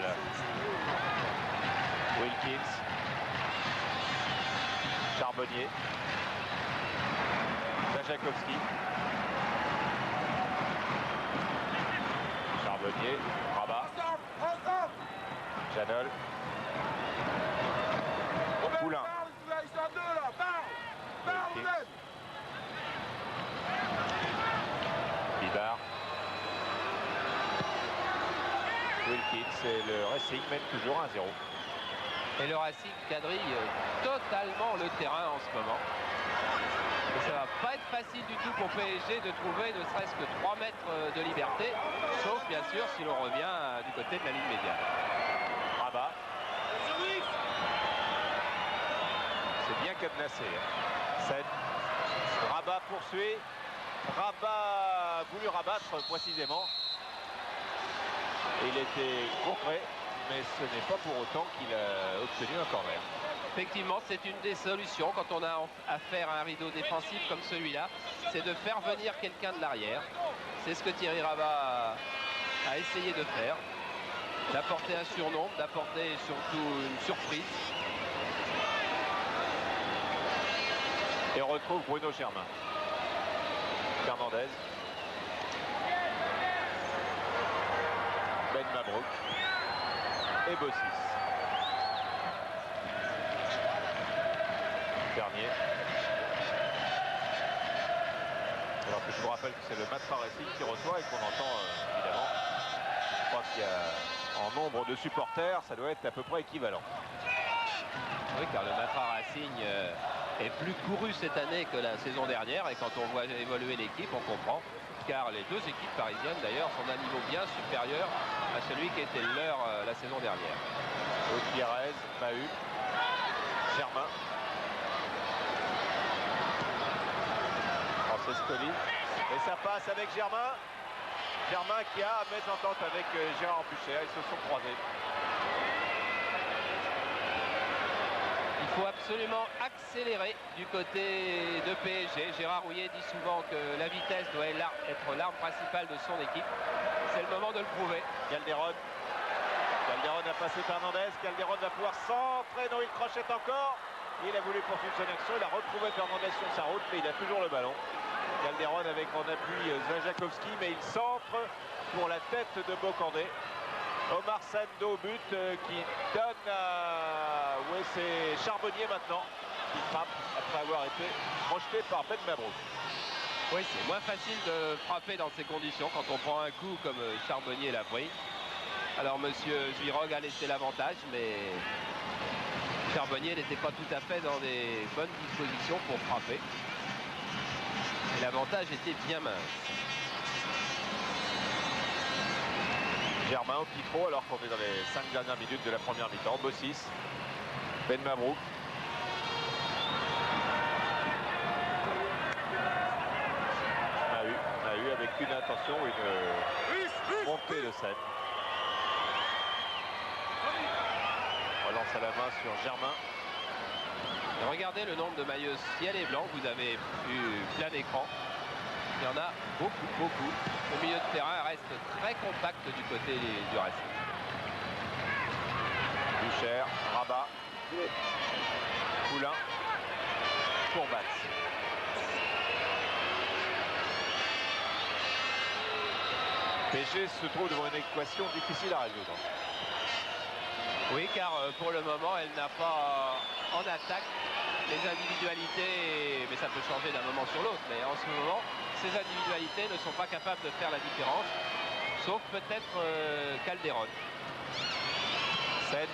Wilkins. Charbonnier. Zajakowski. Charbonnier. Rabat. Janol. Poulain. Wilkins. Bibar. Wilkins et le Racing mène toujours 1-0. Et le Racing quadrille totalement le terrain en ce moment. Et ça va pas être facile du tout pour PSG de trouver ne serait-ce que 3 mètres de liberté, sauf bien sûr si l'on revient du côté de la ligne médiane. Rabat. C'est bien cadenassé. Seine. Rabat poursuit. Rabat a voulu rabattre précisément. Et il était contré, mais ce n'est pas pour autant qu'il a obtenu un corner. Effectivement, c'est une des solutions quand on a affaire à un rideau défensif comme celui-là, c'est de faire venir quelqu'un de l'arrière. C'est ce que Thierry Rabat a essayé de faire, d'apporter un surnombre, d'apporter surtout une surprise. Et on retrouve Bruno Germain. Fernandez. Ben Mabrouk. Et Bossis. Dernier. Alors que je vous rappelle que c'est le Matra Racing qui reçoit et qu'on entend évidemment. Je crois qu'il y a en nombre de supporters, ça doit être à peu près équivalent. Oui, car le Matra Racing est plus couru cette année que la saison dernière, et quand on voit évoluer l'équipe, on comprend, car les deux équipes parisiennes d'ailleurs sont d'un niveau bien supérieur à celui qui était le leur la saison dernière. Gutiérrez, Mahut, Germain, Francescoli, et ça passe avec Germain. Germain qui a mésentente avec Gérard Bucher, ils se sont croisés. Il faut absolument accélérer du côté de PSG. Gérard Houllier dit souvent que la vitesse doit être l'arme principale de son équipe. C'est le moment de le prouver. Calderon. Calderon a passé Fernandez. Calderon va pouvoir centrer. Non, il crochette encore. Il a voulu poursuivre son action. Il a retrouvé Fernandez sur sa route, mais il a toujours le ballon. Calderon avec en appui Zajakovski, mais il centre pour la tête de Bocandé. Omar Sando but qui donne à... Oui, c'est Charbonnier maintenant qui frappe après avoir été projeté par Ben Mabrouk. Oui, c'est moins facile de frapper dans ces conditions quand on prend un coup comme Charbonnier l'a pris. Alors monsieur Zvirog a laissé l'avantage, mais Charbonnier n'était pas tout à fait dans des bonnes dispositions pour frapper. Et l'avantage était bien mince. Germain au pivot alors qu'on est dans les 5 dernières minutes de la première mi-temps. Bossis, Ben Mabrouk. Mahut avec une intention, une montée de scène. Relance à la main sur Germain. Et regardez le nombre de maillots ciel et blanc, vous avez eu plein écran. Il y en a beaucoup, beaucoup. Le milieu de terrain reste très compact du côté du reste. Bucher, Rabat, Poulain, Courbat. PSG se trouve devant une équation difficile à résoudre. Oui, car pour le moment, elle n'a pas en attaque les individualités, mais ça peut changer d'un moment sur l'autre. Mais en ce moment, ces individualités ne sont pas capables de faire la différence, sauf peut-être Calderon. Scène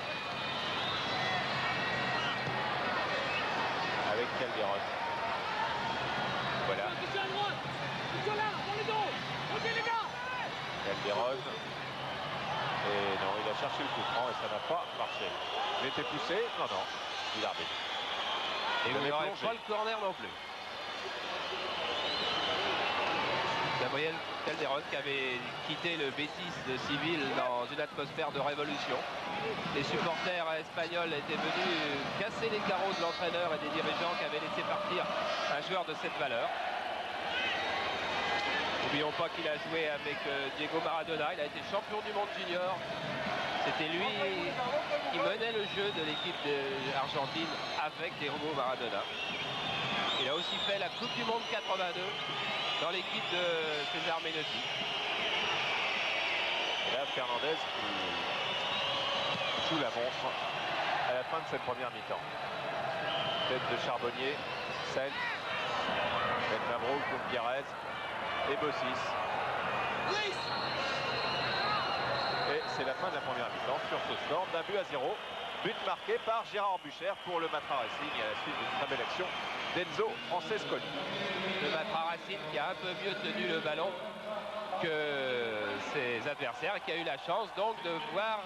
avec Calderon. Voilà. Calderon. Et non, il a cherché le coup franc et ça n'a pas marché. Il était poussé. Non, non. Il arbitre. Et vous n'aurez pas le corner non plus. Gabriel Calderon qui avait quitté le Betis de Séville dans une atmosphère de révolution. Les supporters espagnols étaient venus casser les carreaux de l'entraîneur et des dirigeants qui avaient laissé partir un joueur de cette valeur. N'oublions pas qu'il a joué avec Diego Maradona, il a été champion du monde junior. C'était lui qui menait le jeu de l'équipe d'Argentine avec Diego Maradona. Il a aussi fait la Coupe du Monde 82 dans l'équipe de César Menotti. Et là, Fernandez qui joue la montre à la fin de cette première mi-temps. Tête de Charbonnier, Sen, Ben Mabrouk, Gutiérrez et Bossis. Et c'est la fin de la première mi-temps sur ce score d'un but à 0. But marqué par Gérard Bucher pour le Matra Racing à la suite d'une très belle action d'Enzo Francescoli. Le Matra Racing qui a un peu mieux tenu le ballon que ses ses adversaires et qui a eu la chance donc de voir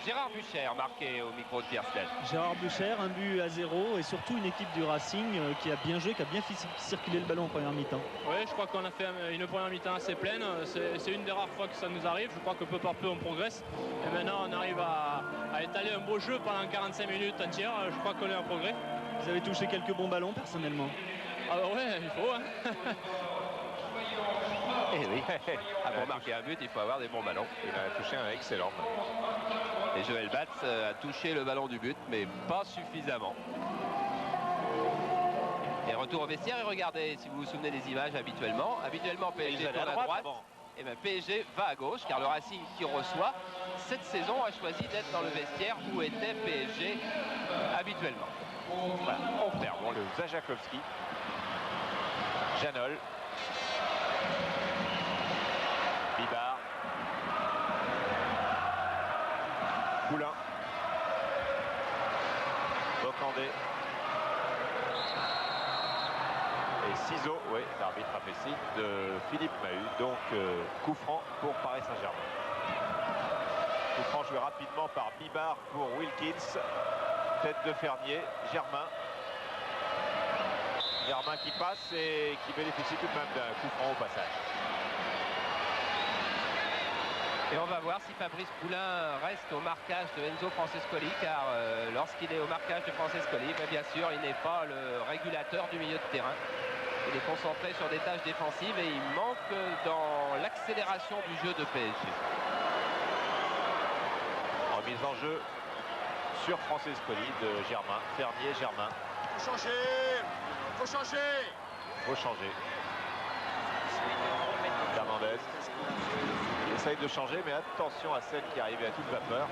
Gérard Bucher marquer au micro de Pierre Stett. Gérard Bucher, 1-0 et surtout une équipe du Racing qui a bien joué, qui a bien fait circuler le ballon en première mi-temps. Oui, je crois qu'on a fait une première mi-temps assez pleine. C'est une des rares fois que ça nous arrive. Je crois que peu par peu on progresse. Et maintenant on arrive à étaler un beau jeu pendant 45 minutes entières. Je crois qu'on est en progrès. Vous avez touché quelques bons ballons personnellement? Ah bah ouais, il faut. Hein. Et oui, pour marquer un but, il faut avoir des bons ballons. Il a touché un excellent. Et Joël Batz a touché le ballon du but, mais pas suffisamment. Et retour au vestiaire, et regardez, si vous vous souvenez des images habituellement. Habituellement, PSG tourne à droite, et bien PSG va à gauche, car le Racing qui reçoit, cette saison a choisi d'être dans le vestiaire où était PSG habituellement. Voilà, on perd. Bon, le Zajakovski. Janol. Bibard. Poulain. Bocandé. Et ciseaux, oui, l'arbitre a fait signe, de Philippe Mahut. Donc coup franc pour Paris Saint-Germain. Coup franc joué rapidement par Bibard pour Wilkins. Tête de Fernier, Germain. Germain qui passe et qui bénéficie tout de même d'un coup franc au passage. Et on va voir si Fabrice Poulain reste au marquage de Enzo Francescoli, car lorsqu'il est au marquage de Francescoli, bien sûr, il n'est pas le régulateur du milieu de terrain. Il est concentré sur des tâches défensives et il manque dans l'accélération du jeu de PSG. Remise en jeu sur Francescoli de Germain. Fernier, Germain. Faut changer. Faut changer. Faut changer. Fernandez. Il essaye de changer, mais attention à celle qui est arrivée à toute vapeur.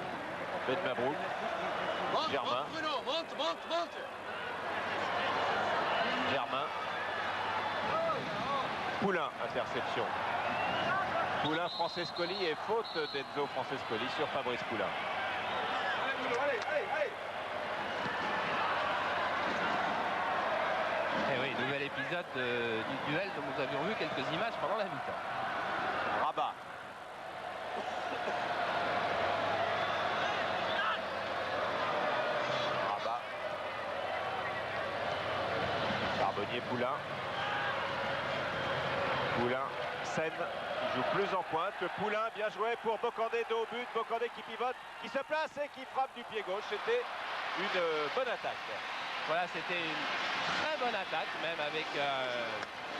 Ben Mabrouk. Germain. Monte, Bruno, monte. Germain. Poulain, interception. Poulain, Francescoli et faute d'Enzo Francescoli sur Fabrice Poulain. Et oui, nouvel épisode du duel dont nous avions vu quelques images pendant la mi-temps. Rabat. Rabat. Charbonnier, Poulain. Poulain, Seine, qui joue plus en pointe. Poulain, bien joué pour Bocandé, dos au but. Bocandé qui pivote, qui se place et qui frappe du pied gauche. C'était une bonne attaque. Voilà, c'était une très bonne attaque, même avec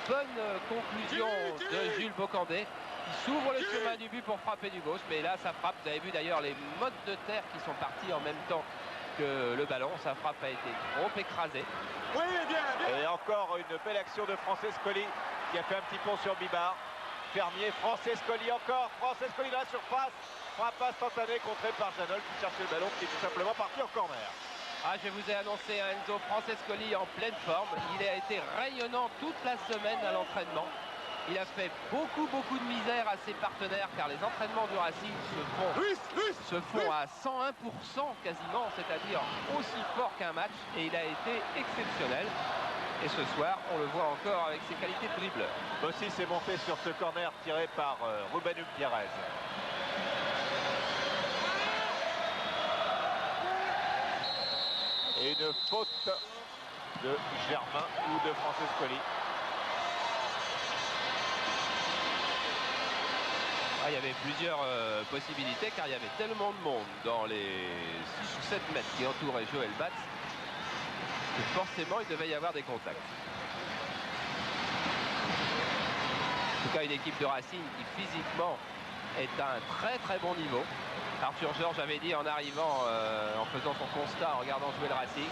bonne conclusion de Jules Bocandé, qui s'ouvre le chemin du but pour frapper du gauche. Mais là, sa frappe, vous avez vu d'ailleurs les mottes de terre qui sont partis en même temps que le ballon. Sa frappe a été trop écrasée. Oui, bien. Et encore une belle action de Francescoli qui a fait un petit pont sur Bibard. Fermier, Francescoli encore. Francescoli dans la surface. Frappe instantanée contrée par Janol qui cherchait le ballon, qui est tout simplement parti en corner. Ah, je vous ai annoncé un Enzo Francescoli en pleine forme. Il a été rayonnant toute la semaine à l'entraînement. Il a fait beaucoup de misère à ses partenaires, car les entraînements du Racing se font à 101% quasiment, c'est-à-dire aussi fort qu'un match, et il a été exceptionnel. Et ce soir, on le voit encore avec ses qualités de dribbleur. Bossi s'est monté sur ce corner tiré par Ruben Gutiérrez. Et une faute de Germain ou de Francescoli. Ah, il y avait plusieurs possibilités, car il y avait tellement de monde dans les 6 ou 7 mètres qui entouraient Joël Batz que forcément il devait y avoir des contacts. En tout cas, une équipe de Racing qui physiquement est à un très bon niveau. Arthur Georges avait dit en arrivant, en faisant son constat, en regardant jouer le Racing,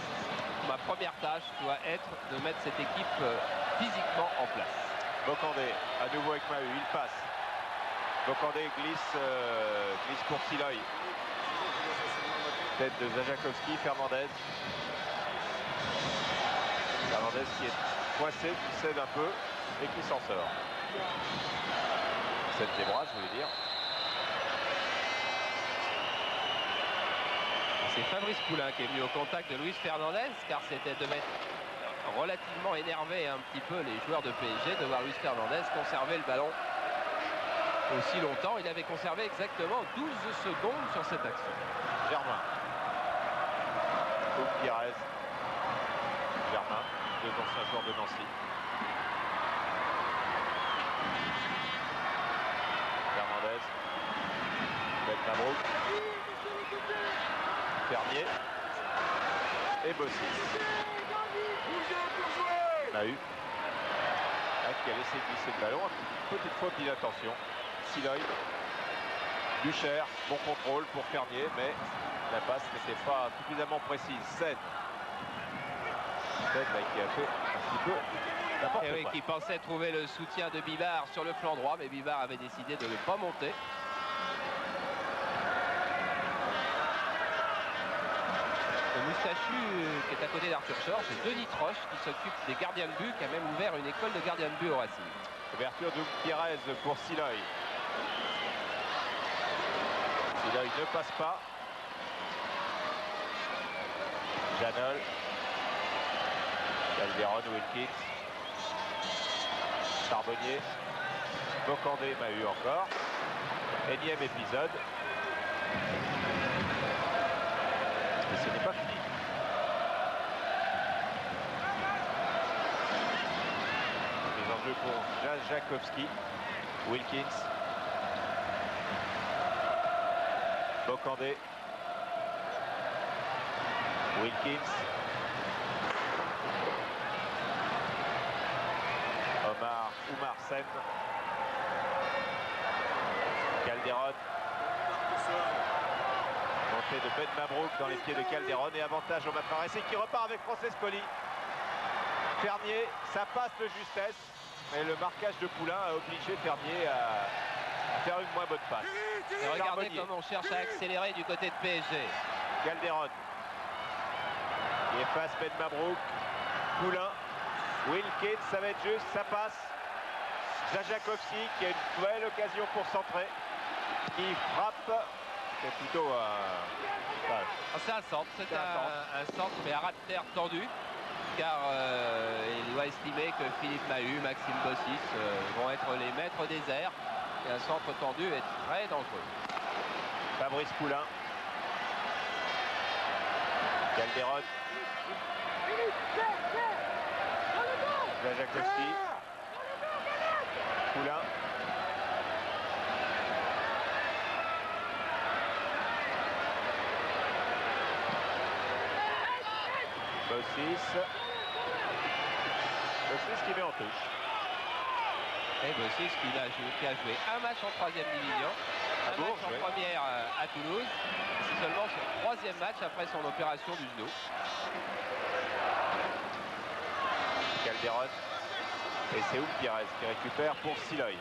ma première tâche doit être de mettre cette équipe physiquement en place. Bocandé, à nouveau avec Mahut, il passe. Bocandé glisse pour Siloy. Tête de Zajakovski, Fernandez. Fernandez qui est coincé, qui cède un peu et qui s'en sort. Cède des bras, je voulais dire. C'est Fabrice Poulain qui est venu au contact de Luis Fernandez, car c'était de mettre relativement énervé un petit peu les joueurs de PSG de voir Luis Fernandez conserver le ballon aussi longtemps. Il avait conservé exactement 12 secondes sur cette action. Germain. Pires. Germain, 2 anciens joueurs de Nancy. Fernandez. Ben Mabrouk. Fernier. Et Bossis. Mahut. Qui a laissé glisser le ballon. Petite faute d'inattention. Siloy. Bucher. Bon contrôle pour Fernier, mais la passe n'était pas suffisamment précise. Sen. Sen qui a fait un petit peu n'importe quoi. Oui, qui pensait trouver le soutien de Bibard sur le flanc droit, mais Bibard avait décidé de ne pas monter. Le moustachu qui est à côté d'Arthur Georges, c'est Denis Troche qui s'occupe des gardiens de but, qui a même ouvert une école de gardiens de but au Racing. Ouverture de Pires pour Siloy. Siloy ne passe pas. Janol. Calderon, Wilkins. Charbonnier. Bocandé, Mahut encore. Énième épisode. Et ce n'est pas fini. Les enjeux pour Jajakowski. Wilkins. Bocandé. Wilkins. Oumar Sen. Calderon. Montée de Ben Mabrouk dans les pieds de Calderon et avantage au Matra Racing qui repart avec Francescoli. Fernier, ça passe de justesse, mais le marquage de Poulain a obligé Fernier à faire une moins bonne passe. Et regardez comme on cherche à accélérer du côté de PSG. Calderon qui efface Ben Mabrouk. Poulain. Wilkins, ça va être juste, ça passe. Jajakowski qui a une belle occasion pour centrer. Qui frappe. C'est plutôt c'est un centre, c'est un centre, mais à ras de terre tendu. Car il doit estimer que Philippe Mahut, Maxime Bossis vont être les maîtres des airs. Et un centre tendu est très dangereux. Fabrice Poulain. Calderon. Jajakowski. Poulain. Bossis. Bossis qui met en touche. Et Bossis qui a joué un match en 3e division, un match en première à Toulouse. C'est seulement son 3e match après son opération du genou. Calderon. Et c'est Pires qui récupère pour Siloy.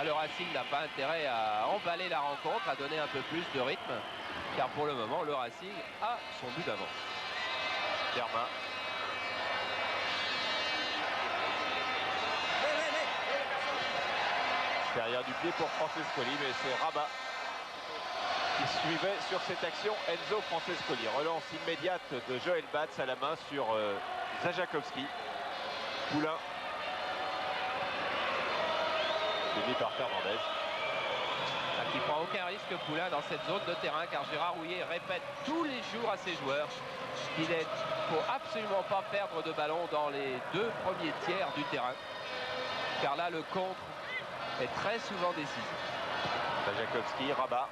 Alors Racing n'a pas intérêt à emballer la rencontre, à donner un peu plus de rythme, car pour le moment le Racing a son but d'avance. Germain. Derrière du pied pour Francescoli, mais c'est Rabat qui suivait sur cette action. Enzo Francescoli. Relance immédiate de Joël Batz à la main sur Zajakowski. Poulain. Suivi par Fernandez. Qui prend aucun risque Poulain dans cette zone de terrain, car Gérard Rouillet répète tous les jours à ses joueurs qu'il ne faut absolument pas perdre de ballon dans les 2 premiers tiers du terrain, car là le contre est très souvent décisif. Zajakowski, Rabat.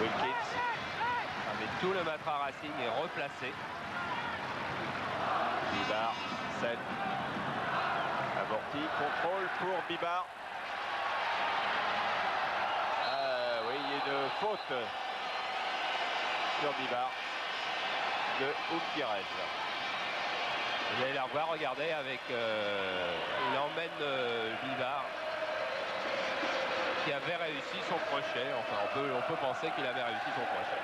Wilkins. Mais tout le Matra Racing est replacé. Bibard, Sen. Avorti, contrôle pour Bibard. Oui, il y a une faute sur Bibard de Pires. Vous allez la revoir, regardez, avec il emmène Bibard qui avait réussi son crochet. Enfin, on peut penser qu'il avait réussi son crochet.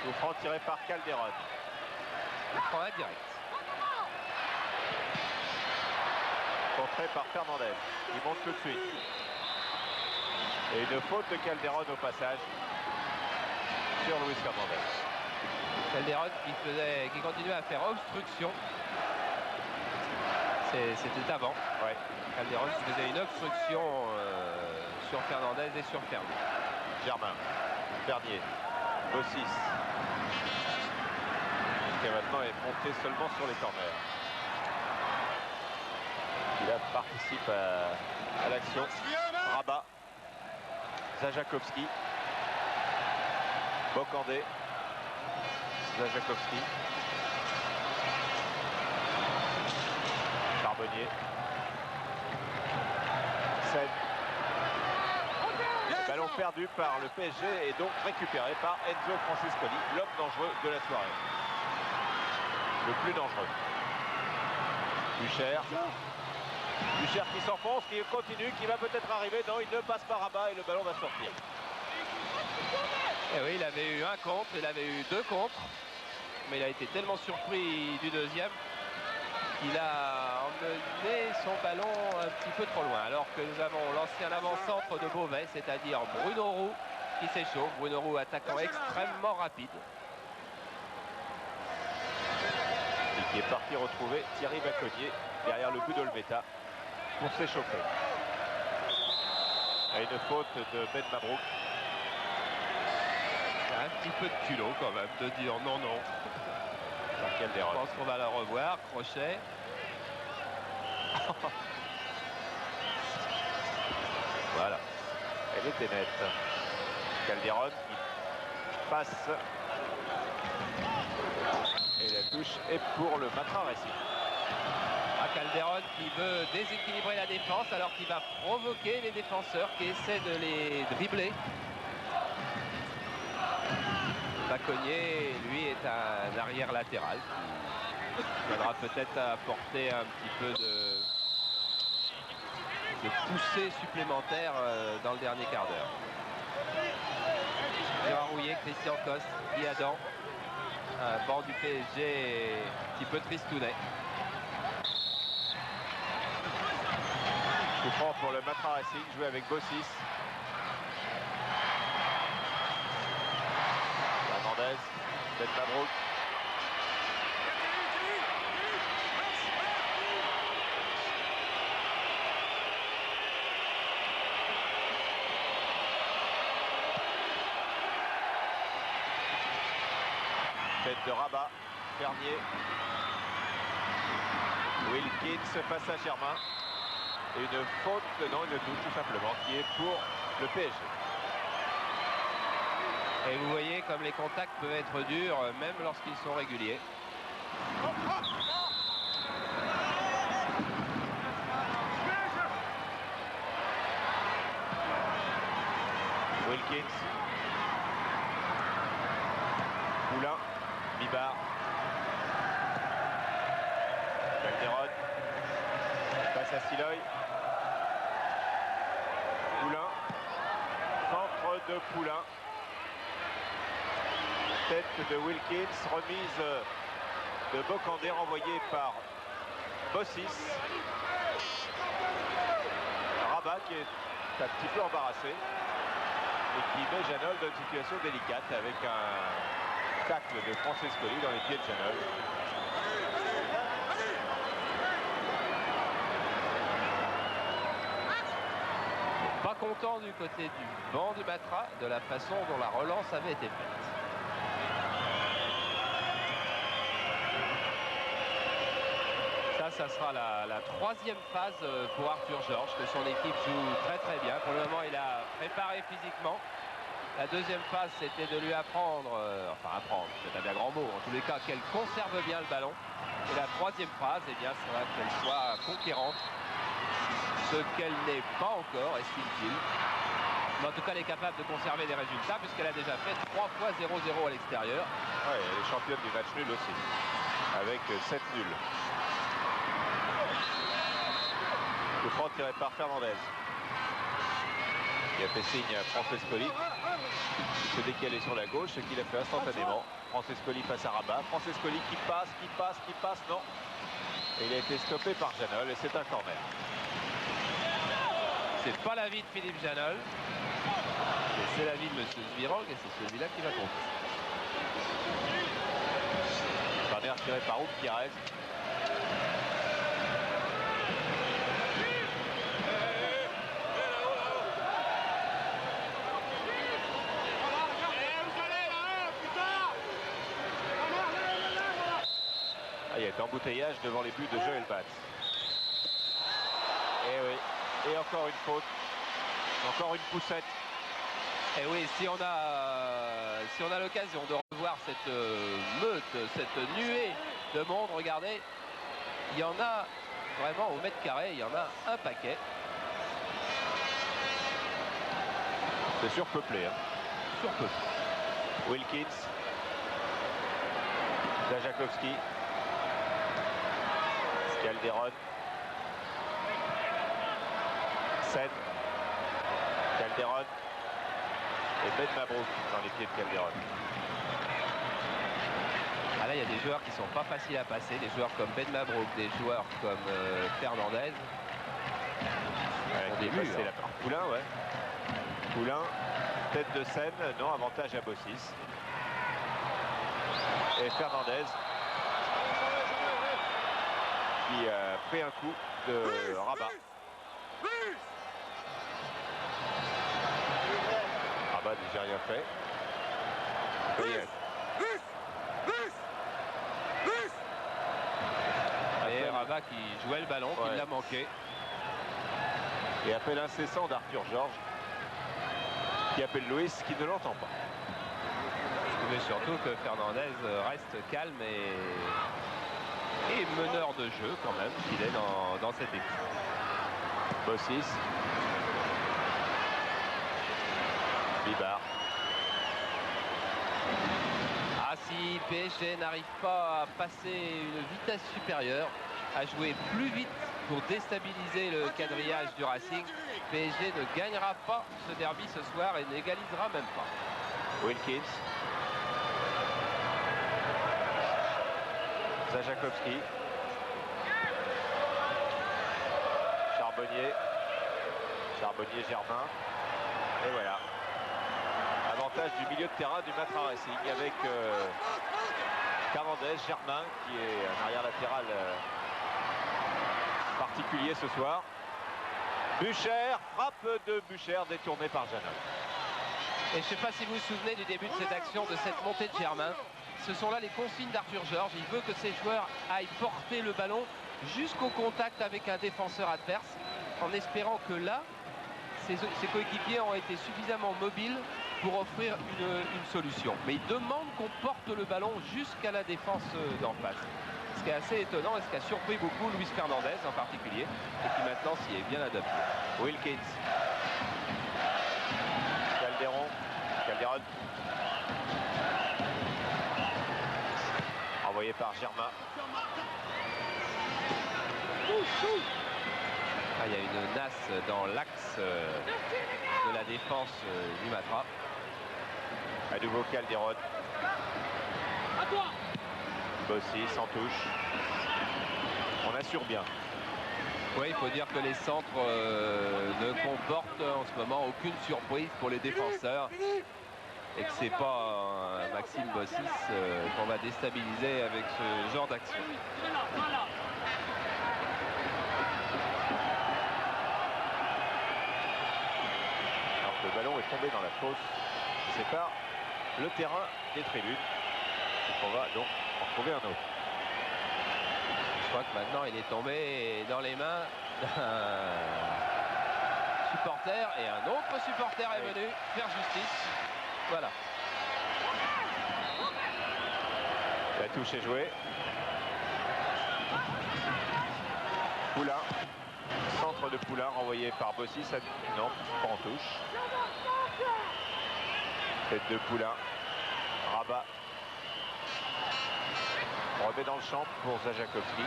Coup franc tiré par Calderon. Coup franc indirect. Contré par Fernandez. Il monte tout de suite. Et une faute de Calderon au passage sur Luis Fernandez. Calderon qui continuait à faire obstruction. C'était avant. Ouais. Calderon qui faisait une obstruction sur Fernandez et sur Fernier. Germain, Fernier, Bossis, qui maintenant est monté seulement sur les corners. Il participe à l'action. Rabat, Zajakovski, Bocandé, Zajakovski, Charbonnier, Sen. Ballon perdu par le PSG et donc récupéré par Enzo Francescoli, l'homme dangereux de la soirée. Le plus dangereux. Bucher. Bucher qui s'enfonce, qui continue, qui va peut-être arriver. Non, il ne passe pas Rabat et le ballon va sortir. Et oui, il avait eu un contre, il avait eu 2 contre. Mais il a été tellement surpris du deuxième qu'il a emmené son ballon un petit peu trop loin. Alors que nous avons lancé un avant-centre de Beauvais, c'est-à-dire Bruno Roux qui s'échauffe. Bruno Roux, attaquant extrêmement rapide. Et qui est parti retrouver Thierry Baconnier derrière le but d'Olmeta pour s'échauffer. Et une faute de Ben Mabrouk. Un petit peu de culot quand même de dire non, non. Je pense qu'on va la revoir. Crochet. Voilà. Elle était nette. Calderon qui passe. Et la touche est pour le Matra Racing. Calderon qui veut déséquilibrer la défense alors qu'il va provoquer les défenseurs qui essaient de les dribbler. Baconnier, lui, est un arrière latéral qui viendra peut-être apporter un petit peu de poussée supplémentaire dans le dernier quart d'heure. Gérard Rouillet, Christian Coste, Guy Adam, un banc du PSG un petit peu tristounet. Coup franc pour le Matra Racing, joué avec Bossis. Fernandez, Ben Mabrouk. Tête de Rabat, Fernier. Wilkins face à Germain. Et une faute, non, une touche tout simplement, qui est pour le PSG. Et vous voyez comme les contacts peuvent être durs, même lorsqu'ils sont réguliers. Wilkins. Poulain. Bibar. Calderon. Passe à Siloy. Poulain. Centre de Poulain. Tête de Wilkins. Remise de Bocandé renvoyée par Bossis. Rabat qui est un petit peu embarrassé et qui met Janol dans une situation délicate avec un tacle de Francescoli dans les pieds de Janol. Pas content du côté du banc du Matra de la façon dont la relance avait été faite. Ça sera la troisième phase pour Arthur Georges, que son équipe joue très très bien. Pour le moment, il a préparé physiquement. La deuxième phase, c'était de lui apprendre, c'est un bien grand mot, en tous les cas, qu'elle conserve bien le ballon. Et la troisième phase, eh bien, c'est qu'elle soit conquérante, ce qu'elle n'est pas encore, estime-t-il. Mais en tout cas, elle est capable de conserver des résultats, puisqu'elle a déjà fait 3 fois 0-0 à l'extérieur. Ouais, elle est championne du match nul aussi, avec 7 nuls. Le franc tiré par Fernandez. qui a fait signe à Francescoli qui se décalait sur la gauche, ce qu'il a fait instantanément. Francescoli passe à Rabat. Francescoli qui passe, non. Et il a été stoppé par Janol et c'est un corner. C'est pas l'avis de Philippe Janol. C'est l'avis de M. Zvirog et c'est celui-là qui va compter. Corner tiré par Gutiérrez. Il y a eu embouteillage devant les buts de Joël Batz. Et oui, et encore une faute, encore une poussette. Et oui, si on a l'occasion de revoir cette meute, cette nuée de monde, regardez, il y en a vraiment au mètre carré, il y en a un paquet. C'est surpeuplé. Hein. Surpeuplé. Wilkins, Zajakowski, Calderon, Sen, Calderon et Ben Mabrouk dans les pieds de Calderon. Ah là, il y a des joueurs qui sont pas faciles à passer, des joueurs comme Ben Mabrouk, des joueurs comme Fernandez. C'est la part. Poulain, ouais. Poulain, tête de Sen, non, avantage à Bossis. Et Fernandez qui a pris un coup de Rabat. Rabat déjà rien fait. Et Rabat qui jouait le ballon, qui l'a manqué. Et appel incessant d'Arthur Georges qui appelle Louis qui ne l'entend pas. Mais surtout que Fernandez reste calme et meneur de jeu quand même qu'il est dans cette équipe. Bossis. Bibar. Ah, si PSG n'arrive pas à passer une vitesse supérieure, à jouer plus vite pour déstabiliser le quadrillage du Racing, PSG ne gagnera pas ce derby ce soir et n'égalisera même pas. Wilkins. Zajakowski. Charbonnier. Germain. Et voilà. Avantage du milieu de terrain du Matra Racing avec Fernandez, Germain qui est un arrière latéral particulier ce soir. Bucher, frappe de Bucher détournée par Janol. Et je ne sais pas si vous vous souvenez du début de cette action, de cette montée de Germain. Ce sont là les consignes d'Arthur Georges. Il veut que ses joueurs aillent porter le ballon jusqu'au contact avec un défenseur adverse, en espérant que là, ses coéquipiers ont été suffisamment mobiles pour offrir une solution. Mais il demande qu'on porte le ballon jusqu'à la défense d'en face. Ce qui est assez étonnant et ce qui a surpris beaucoup Luis Fernandez en particulier, et qui maintenant s'y est bien adapté. Wilkins. Calderon. Envoyé par Germain. Ah, il y a une nasse dans l'axe de la défense du Matra. À nouveau Calderon. Bossis en touche. On assure bien. Oui, il faut dire que les centres ne comportent en ce moment aucune surprise pour les défenseurs. Et que c'est pas un Maxime Bossis qu'on va déstabiliser avec ce genre d'action. Alors que le ballon est tombé dans la fosse qui sépare le terrain des tribunes. Donc on va donc en trouver un autre. Je crois que maintenant il est tombé dans les mains d'un supporter et un autre supporter est venu faire justice. Voilà. La touche est jouée. Poulain. Centre de Poulain renvoyé par Bossis. Non, pas en touche. Tête de Poulain. Rabat. On remet dans le champ pour Zajakowski.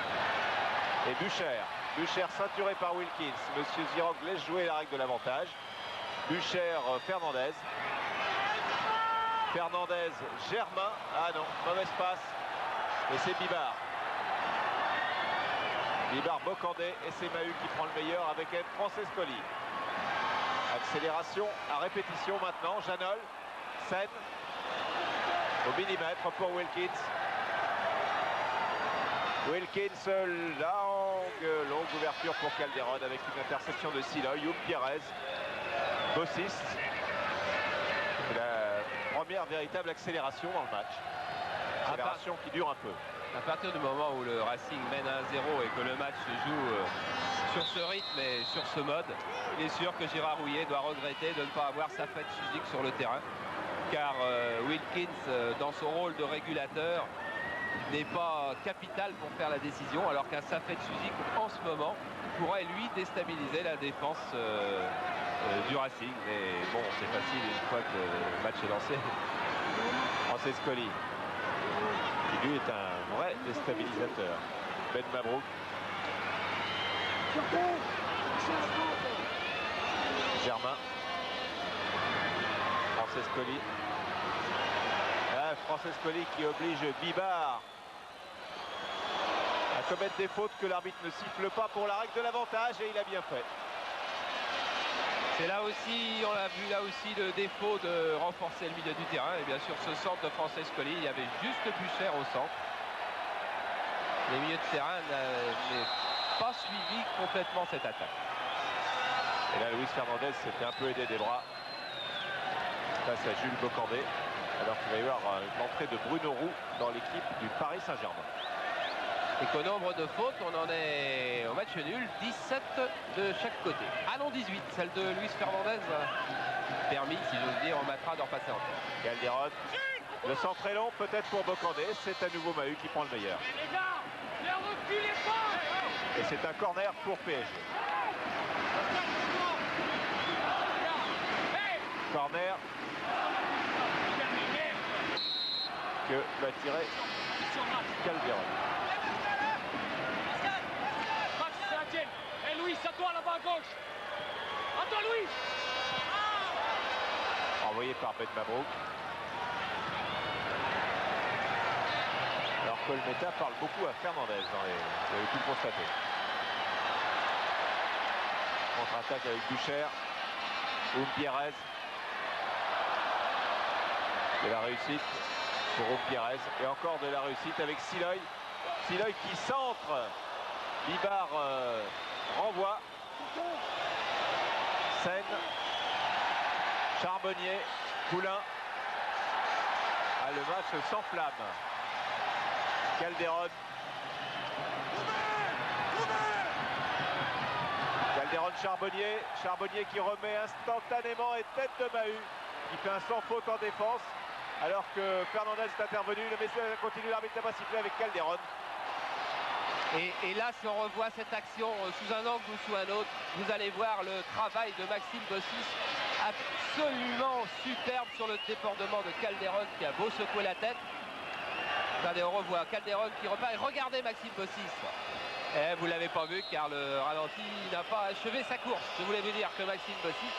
Et Bucher. Bucher ceinturé par Wilkins. Monsieur Zvirog laisse jouer la règle de l'avantage. Bucher, Fernandez. Fernandez, Germain. Ah non, mauvaise passe. Et c'est Bibard. Bibard, Bocandé et c'est Mahut qui prend le meilleur avec Francescoli. Accélération à répétition maintenant. Janol, Sen. Au millimètre pour Wilkins. Wilkins, longue ouverture pour Calderon avec une interception de Siloy. Youm Pierrez. Bossis. La première véritable accélération dans le match. Accélération qui dure un peu. À partir du moment où le Racing mène 1-0 et que le match se joue sur ce rythme et sur ce mode, il est sûr que Gérard Houllier doit regretter de ne pas avoir sa fête physique sur le terrain. Car Wilkins, dans son rôle de régulateur, n'est pas capital pour faire la décision, alors qu'un Safet Suzik, en ce moment, pourrait lui déstabiliser la défense du Racing. Mais bon, c'est facile une fois que le match est lancé. Francescoli, qui lui est un vrai déstabilisateur. Ben Mabrouk. Germain. Francescoli. Francescoli qui oblige Bibard à commettre des fautes que l'arbitre ne siffle pas pour la règle de l'avantage et il a bien fait. C'est là aussi, on a vu là aussi le défaut de renforcer le milieu du terrain et bien sûr ce centre de Francescoli, il y avait juste Bucher au centre. Les milieux de terrain n'avaient pas suivi complètement cette attaque. Et là Luis Fernandez s'était un peu aidé des bras face à Jules Bocandé. Alors qu'il va y avoir l'entrée de Bruno Roux dans l'équipe du Paris Saint-Germain. Et qu'au nombre de fautes, on en est au match nul, 17 de chaque côté. Ah non, 18, celle de Luis Fernandez permis, si j'ose dire, au Matra de repasser en tête. Calderon, le centre est long, peut-être pour Bocandé, c'est à nouveau Mahut qui prend le meilleur. Et c'est un corner pour PSG. Corner que va tirer Calderon. Et Louis, à toi là-bas à gauche. À toi Louis. Envoyé par Ben Mabrouk. Alors Colmeta parle beaucoup à Fernandez vous avez pu le constater. Contre-attaque avec Bucher. Oum Pierrez. De la réussite pour Oum Pierrez. Et encore de la réussite avec Siloy. Siloy qui centre. Bibard renvoie. Sen. Charbonnier. Poulain. Ah, le match s'enflamme. Calderon. Calderon Charbonnier. Charbonnier qui remet instantanément et tête de Mahut. Qui fait un sans faute en défense. Alors que Fernandez est intervenu. Le message continue, l'arbitre n'a pas sifflé avec Calderon. Et là, si on revoit cette action sous un angle ou sous un autre, vous allez voir le travail de Maxime Bossis absolument superbe sur le débordement de Calderon qui a beau secouer la tête. Regardez, on revoit Calderon qui repart. Et regardez Maxime Bossis. Et vous ne l'avez pas vu car le ralenti n'a pas achevé sa course. Je voulais vous dire que Maxime Bossis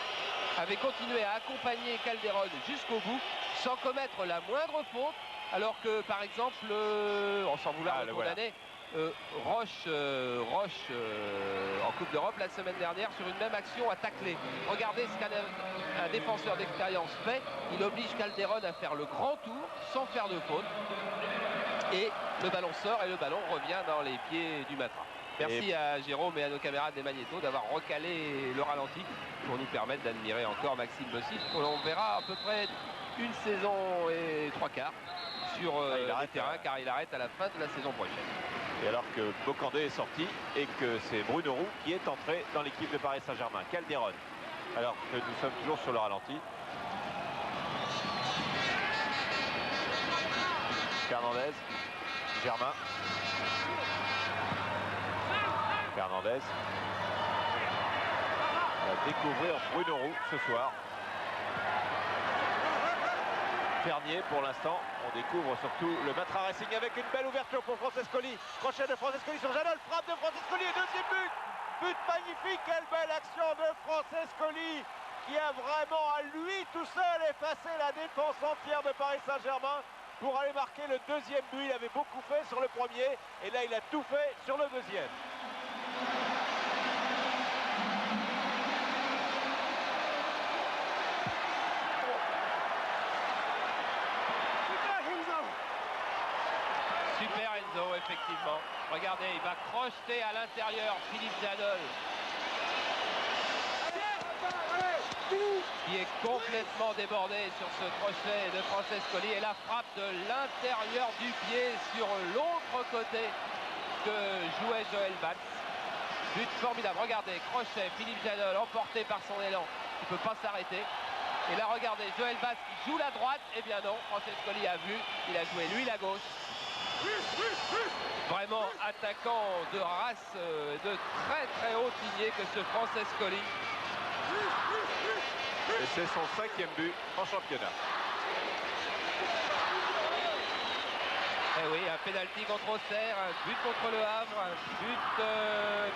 avait continué à accompagner Calderon jusqu'au bout sans commettre la moindre faute. Alors que, par exemple, sans vouloir le condamner, Roche en Coupe d'Europe la semaine dernière sur une même action à tacler. Regardez ce qu'un défenseur d'expérience fait. Il oblige Calderon à faire le grand tour sans faire de faute. Et le ballon sort et le ballon revient dans les pieds du Matra. Merci à Jérôme et à nos camarades des Magnétos d'avoir recalé le ralenti pour nous permettre d'admirer encore Maxime Bossis. On verra à peu près une saison et 3 quarts sur le terrain car il arrête à la fin de la saison prochaine. Et alors que Bocandé est sorti et que c'est Bruno Roux qui est entré dans l'équipe de Paris Saint-Germain. Calderon, alors que nous sommes toujours sur le ralenti. Fernandez, Germain. Fernandez. On va découvrir Bruno Roux ce soir. Fernier pour l'instant, on découvre surtout le Matra Racing avec une belle ouverture pour Francescoli. Crochet de Francescoli sur Janol, frappe de Francescoli et deuxième but. But magnifique, quelle belle action de Francescoli qui a vraiment à lui tout seul effacé la défense entière de Paris Saint-Germain pour aller marquer le deuxième but. Il avait beaucoup fait sur le premier et là il a tout fait sur le deuxième. Super Enzo, effectivement. Regardez, il va crocheter à l'intérieur Philippe Janol, qui est complètement débordé sur ce crochet de Francescoli, et la frappe de l'intérieur du pied sur l'autre côté que jouait Joël Batz. But formidable. Regardez, crochet, Philippe Janol emporté par son élan, il ne peut pas s'arrêter. Et là, regardez, Joël Batz qui joue la droite. Eh bien non, Francescoli a vu, il a joué lui la gauche. Vraiment attaquant de race de très très haute lignée que ce Francescoli. Et c'est son 5e but en championnat. Eh oui, un pénalty contre Auxerre, un but contre Le Havre, un but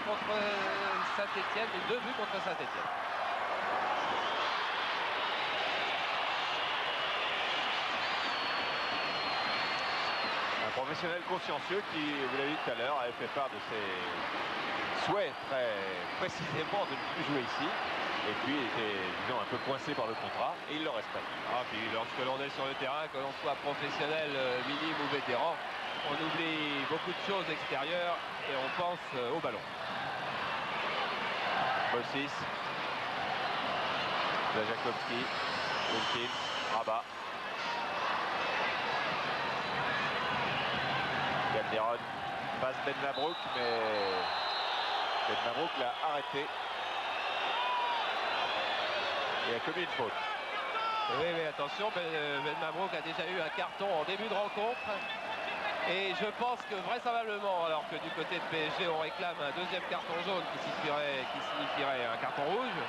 contre Saint-Etienne et 2 buts contre Saint-Etienne. Un professionnel consciencieux qui, vous l'avez dit tout à l'heure, avait fait part de ses souhaits très précisément de ne plus jouer ici. Et puis il était, disons, un peu coincé par le contrat et il le respecte. Ah, puis lorsque l'on est sur le terrain, que l'on soit professionnel, minime ou vétéran, on oublie beaucoup de choses extérieures et on pense au ballon. Bossis, Zajakowski, Wilkins, Rabat. Calderon passe Ben Mabrouk, mais Ben Mabrouk l'a arrêté. Il a commis une faute. Oui, mais attention, Ben Mabrouk a déjà eu un carton en début de rencontre. Et je pense que vraisemblablement, alors que du côté de PSG, on réclame un deuxième carton jaune qui signifierait un carton rouge.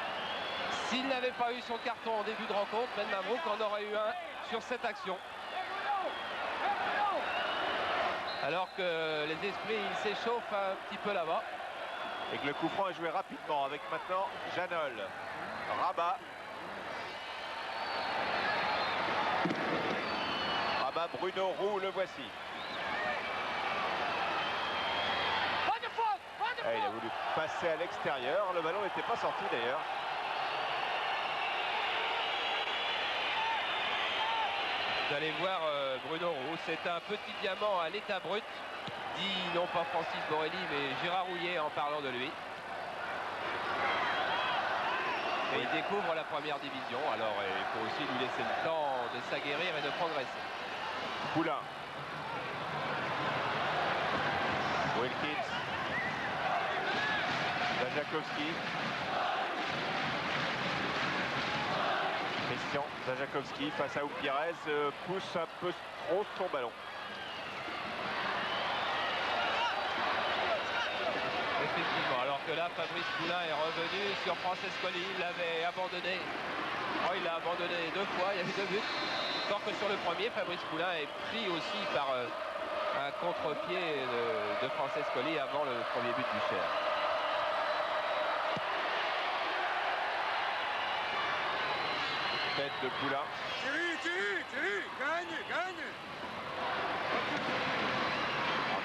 S'il n'avait pas eu son carton en début de rencontre, Ben Mabrouk en aurait eu un sur cette action. Alors que les esprits, ils s'échauffent un petit peu là-bas. Et que le coup franc est joué rapidement avec maintenant Janol. Rabat. Rabat, Bruno Roux, le voici. Et il a voulu passer à l'extérieur. Le ballon n'était pas sorti d'ailleurs. Vous allez voir Bruno Roux, c'est un petit diamant à l'état brut, dit non pas Francis Borelli mais Gérard Rouillet en parlant de lui. Et il découvre la première division, alors il faut aussi lui laisser le temps de s'aguerrir et de progresser. Poulain. Wilkins. Zajakowski. Christian Zajakowski face à Oupirez pousse un peu trop son ballon. Effectivement, alors que là Fabrice Poulain est revenu sur Francescoli, il l'avait abandonné. Oh, il l'a abandonné 2 fois, il y avait 2 buts. Tant que sur le premier, Fabrice Poulain est pris aussi par un contre-pied de Francescoli avant le premier but du Cher. Tête de Poulain. Gagne.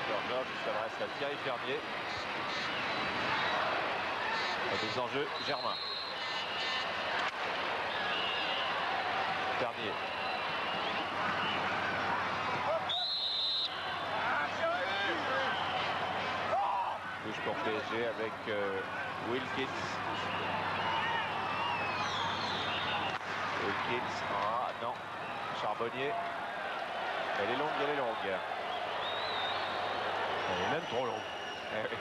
Encore qui s'adresse à Thierry Fernier. Et des enjeux, Germain. Fernier. Touche pour PSG avec Wilkins. Wilkins, ah non, Charbonnier. Elle est longue, elle est longue. Elle est même trop longue. Eh oui.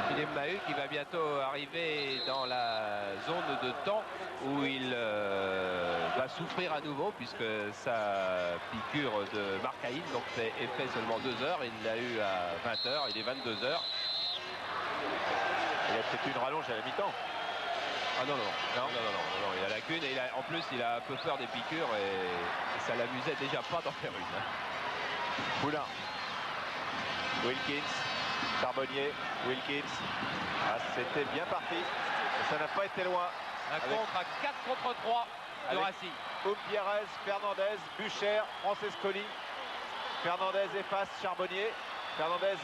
Philippe Mahut qui va bientôt arriver dans la zone de temps où il va souffrir à nouveau puisque sa piqûre de marcaïne donc c'est effet seulement 2 heures. Il l'a eu à 20 h, il est 22 h. Il a peut-être une rallonge à la mi-temps. Ah non, il a la cune et en plus il a un peu peur des piqûres et ça l'amusait déjà pas d'en faire une. Poulain. Wilkins. Charbonnier, Wilkins. Ah, c'était bien parti. Et ça n'a pas été loin. Un contre à 4 contre 3 de avec Racing. Pierrez, Fernandez, Bucher, Francescoli. Fernandez efface Charbonnier. Fernandez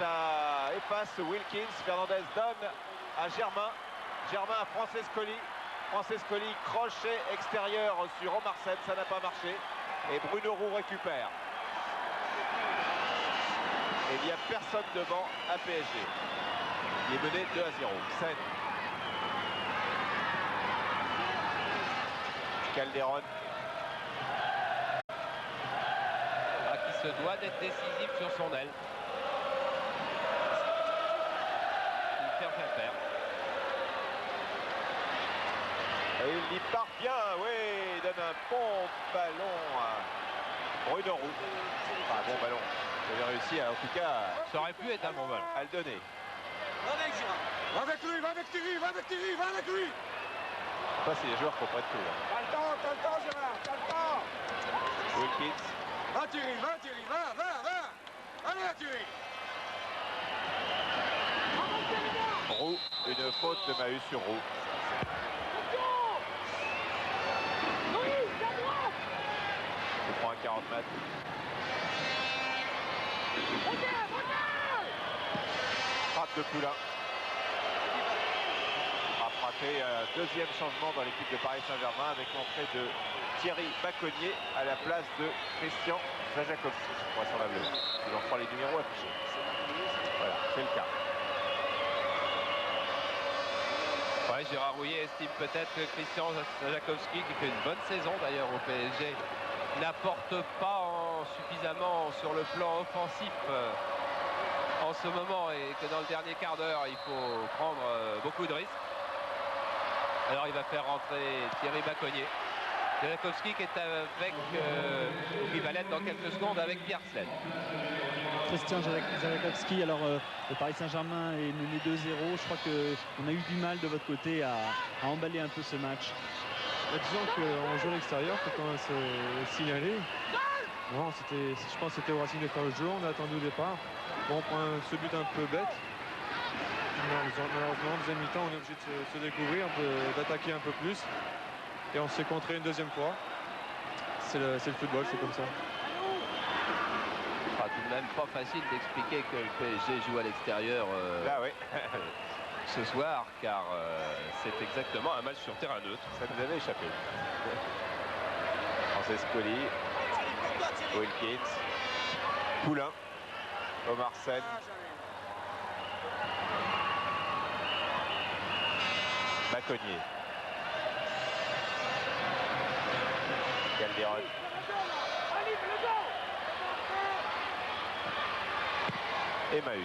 efface Wilkins. Fernandez donne à Germain. Germain à Francescoli. Francescoli, crochet extérieur sur Omarsen, ça n'a pas marché. Et Bruno Roux récupère. Et il n'y a personne devant à PSG. Il est mené 2 à 0. Sen. Calderon. Qui se doit d'être décisif sur son aile. Il fait faire. Et il y parvient, oui, il donne un bon ballon à Bruno Roux. Enfin, un bon ballon. Il avait réussi à, en tout cas, Ça aurait pu être un bon ballon. à le donner. Va avec Gérard. Va avec lui, va avec Thierry, va avec Thierry, va avec lui. Ça, c'est les joueurs qui comprennent tout. Hein. T'as le temps Gérard, t'as le temps. Wilkins. Va Thierry, va. Allez Thierry. Roux, une faute de Mahus sur Roux. Il prend un 40 mètres. Frappe de Poulain. A frappé un deuxième changement dans l'équipe de Paris Saint-Germain avec l'entrée de Thierry Baconnier à la place de Christian Zajakovski. Vraisemblablement. Ils en font les numéros affichés. Voilà, c'est le cas. Ouais, Gérard Rouillet estime peut-être que Christian Zajakovski, qui fait une bonne saison d'ailleurs au PSG, n'apporte pas suffisamment sur le plan offensif en ce moment, et que dans le dernier quart d'heure il faut prendre beaucoup de risques. Alors il va faire rentrer Thierry Baconnier. Zajakovski qui est avec qui va l'être dans quelques secondes avec Pierre Sled. Christian Zajakovski, alors le Paris Saint-Germain est mené 2-0. Je crois qu'on a eu du mal de votre côté à emballer un peu ce match. Disons qu'on joue à l'extérieur, faut quand même se signaler. Bon, je pense que c'était au Racing de faire le jeu, on a attendu au départ. Bon, on prend ce but un peu bête. Malheureusement, en deuxième mi-temps, on est obligé de se découvrir, d'attaquer un peu plus. Et on s'est contré une deuxième fois. C'est le football, c'est comme ça. Tout de même pas facile d'expliquer que le PSG joue à l'extérieur Là, oui. ce soir, car c'est exactement un match sur terrain neutre. Ça nous avait échappé. Francescoli, Wilkins, Poulain, Omarsen, Baconnier, Calderon. Et Mahus.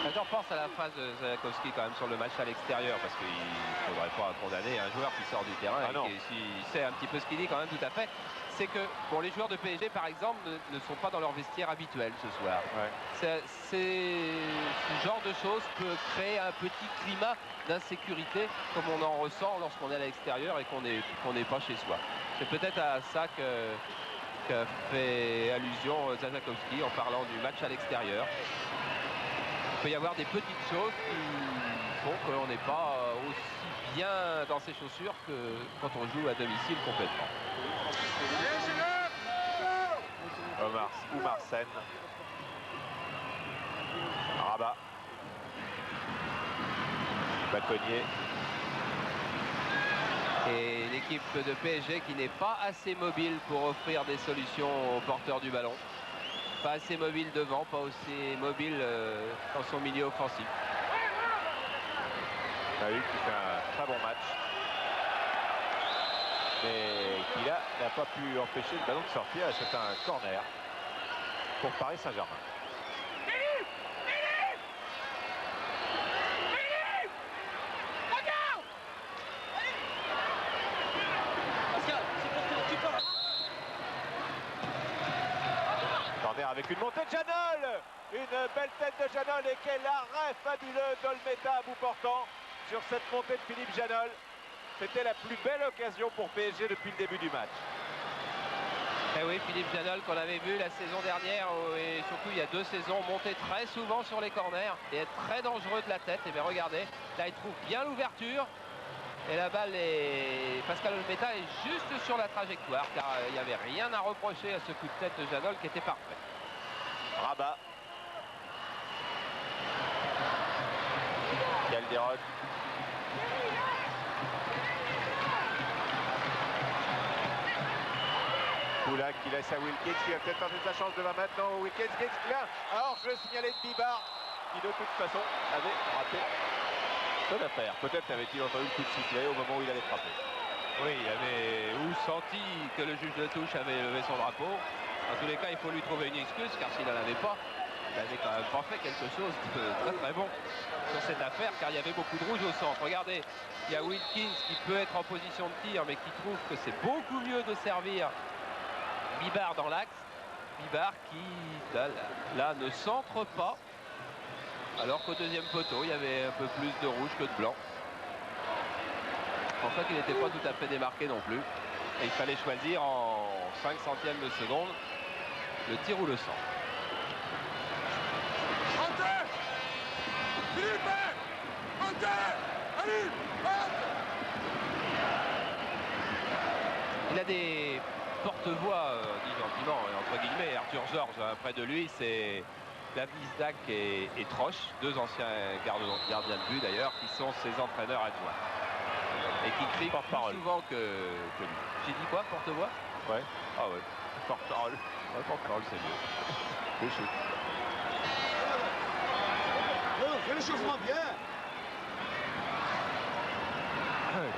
Je repense à la phrase de Zajakovski quand même sur le match à l'extérieur, parce qu'il ne faudrait pas condamner un joueur qui sort du terrain et qui sait un petit peu ce qu'il dit quand même, tout à fait. C'est que bon, les joueurs de PSG par exemple ne sont pas dans leur vestiaire habituel ce soir. Ouais. Ce genre de choses peut créer un petit climat d'insécurité comme on en ressent lorsqu'on est à l'extérieur et qu'on n'est pas chez soi. C'est peut-être à ça qu'a fait allusion Zajakovski en parlant du match à l'extérieur. Il peut y avoir des petites choses qui font qu'on n'est pas aussi bien dans ses chaussures que quand on joue à domicile complètement. Omarsen. Rabat. Baconnier. Et l'équipe de PSG qui n'est pas assez mobile pour offrir des solutions aux porteurs du ballon. Pas assez mobile devant, pas aussi mobile dans son milieu offensif. Mahus qui fait un très bon match. Mais qui là n'a pas pu empêcher le ballon de sortir, et c'est un corner pour Paris Saint-Germain. Corner avec une montée de Janol, une belle tête de Janol, et quel arrêt fabuleux d'Olmeta à bout portant sur cette montée de Philippe Janol. C'était la plus belle occasion pour PSG depuis le début du match. Et oui, Philippe Janol qu'on avait vu la saison dernière et surtout il y a 2 saisons monter très souvent sur les corners et être très dangereux de la tête. Et bien regardez, là il trouve bien l'ouverture et la balle est... Pascal Olmeta est juste sur la trajectoire car il n'y avait rien à reprocher à ce coup de tête de Janol qui était parfait. Rabat. Calderon. Poulain qui laisse à Wilkins qui va peut-être tenter sa chance devant maintenant. Wilkins qui exclut. Alors je signalais de Bibar qui de toute façon avait raté son affaire. Peut-être avait-il entendu le coup de sifflet au moment où il allait frapper. Oui, il avait ou senti que le juge de touche avait levé son drapeau. En tous les cas, il faut lui trouver une excuse car s'il n'en avait pas, il avait quand même pas fait quelque chose de très très bon sur cette affaire car il y avait beaucoup de rouge au centre. Regardez, il y a Wilkins qui peut être en position de tir mais qui trouve que c'est beaucoup mieux de servir Bibar dans l'axe. Bibar qui là ne centre pas alors qu'au deuxième poteau il y avait un peu plus de rouge que de blanc. Je pense pas qu'il n'était pas tout à fait démarqué non plus. Et il fallait choisir en 5 centièmes de seconde le tir ou le centre. Il a des porte-voix, dit gentiment, entre guillemets. Arthur Georges, près de lui, c'est David Zdak et Troche, 2 anciens gardiens de but d'ailleurs, qui sont ses entraîneurs adjoints. Et qui crient plus souvent que lui. J'ai dit quoi, porte-voix? Ouais. Ah ouais. Porte-parole. Ouais, porte-parole, c'est mieux. Le shoot. Fais l'échauffement bien.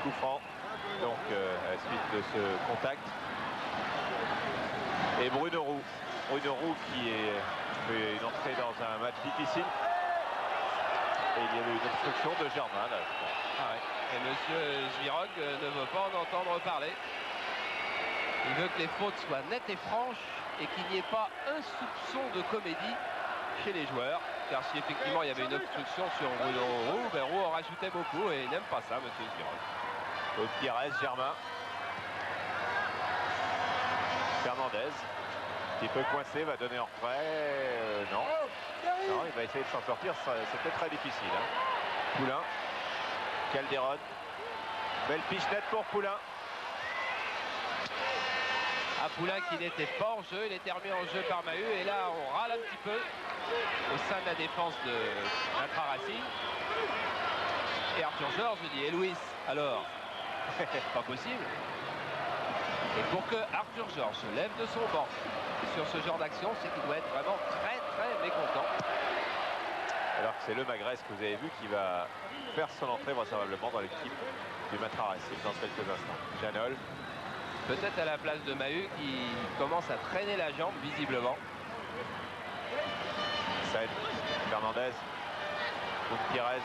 Coup franc. Donc à la suite de ce contact. Et Bruno Roux. Bruno Roux qui fait une entrée dans un match difficile. Et il y avait une obstruction de Germain là, je pense. Ah ouais. Et monsieur Zvirog ne veut pas en entendre parler. Il veut que les fautes soient nettes et franches et qu'il n'y ait pas un soupçon de comédie chez les joueurs. Car si effectivement il y avait une obstruction sur Bruno Roux, ben Roux en rajoutait beaucoup et il n'aime pas ça, monsieur Zvirog. Donc il reste Germain. Fernandez. Un petit peu coincé, va donner en retrait. Non. Non, il va essayer de s'en sortir. C'était très difficile. Hein. Poulain. Calderon. Belle pichenette pour Poulain. À Poulain qui n'était pas en jeu, il était remis en jeu par Mahut et là on râle un petit peu au sein de la défense de Matra Racing. Et Arthur Georges dit, et Louis, alors, pas possible. Et pour que Arthur Georges se lève de son banc sur ce genre d'action, c'est qu'il doit être vraiment très très mécontent. Alors que c'est le Magresse que vous avez vu qui va faire son entrée vraisemblablement dans l'équipe du Matra Racing dans quelques instants. Janol. Peut-être à la place de Mahut qui commence à traîner la jambe visiblement. Sen, Fernandez, Gutiérrez.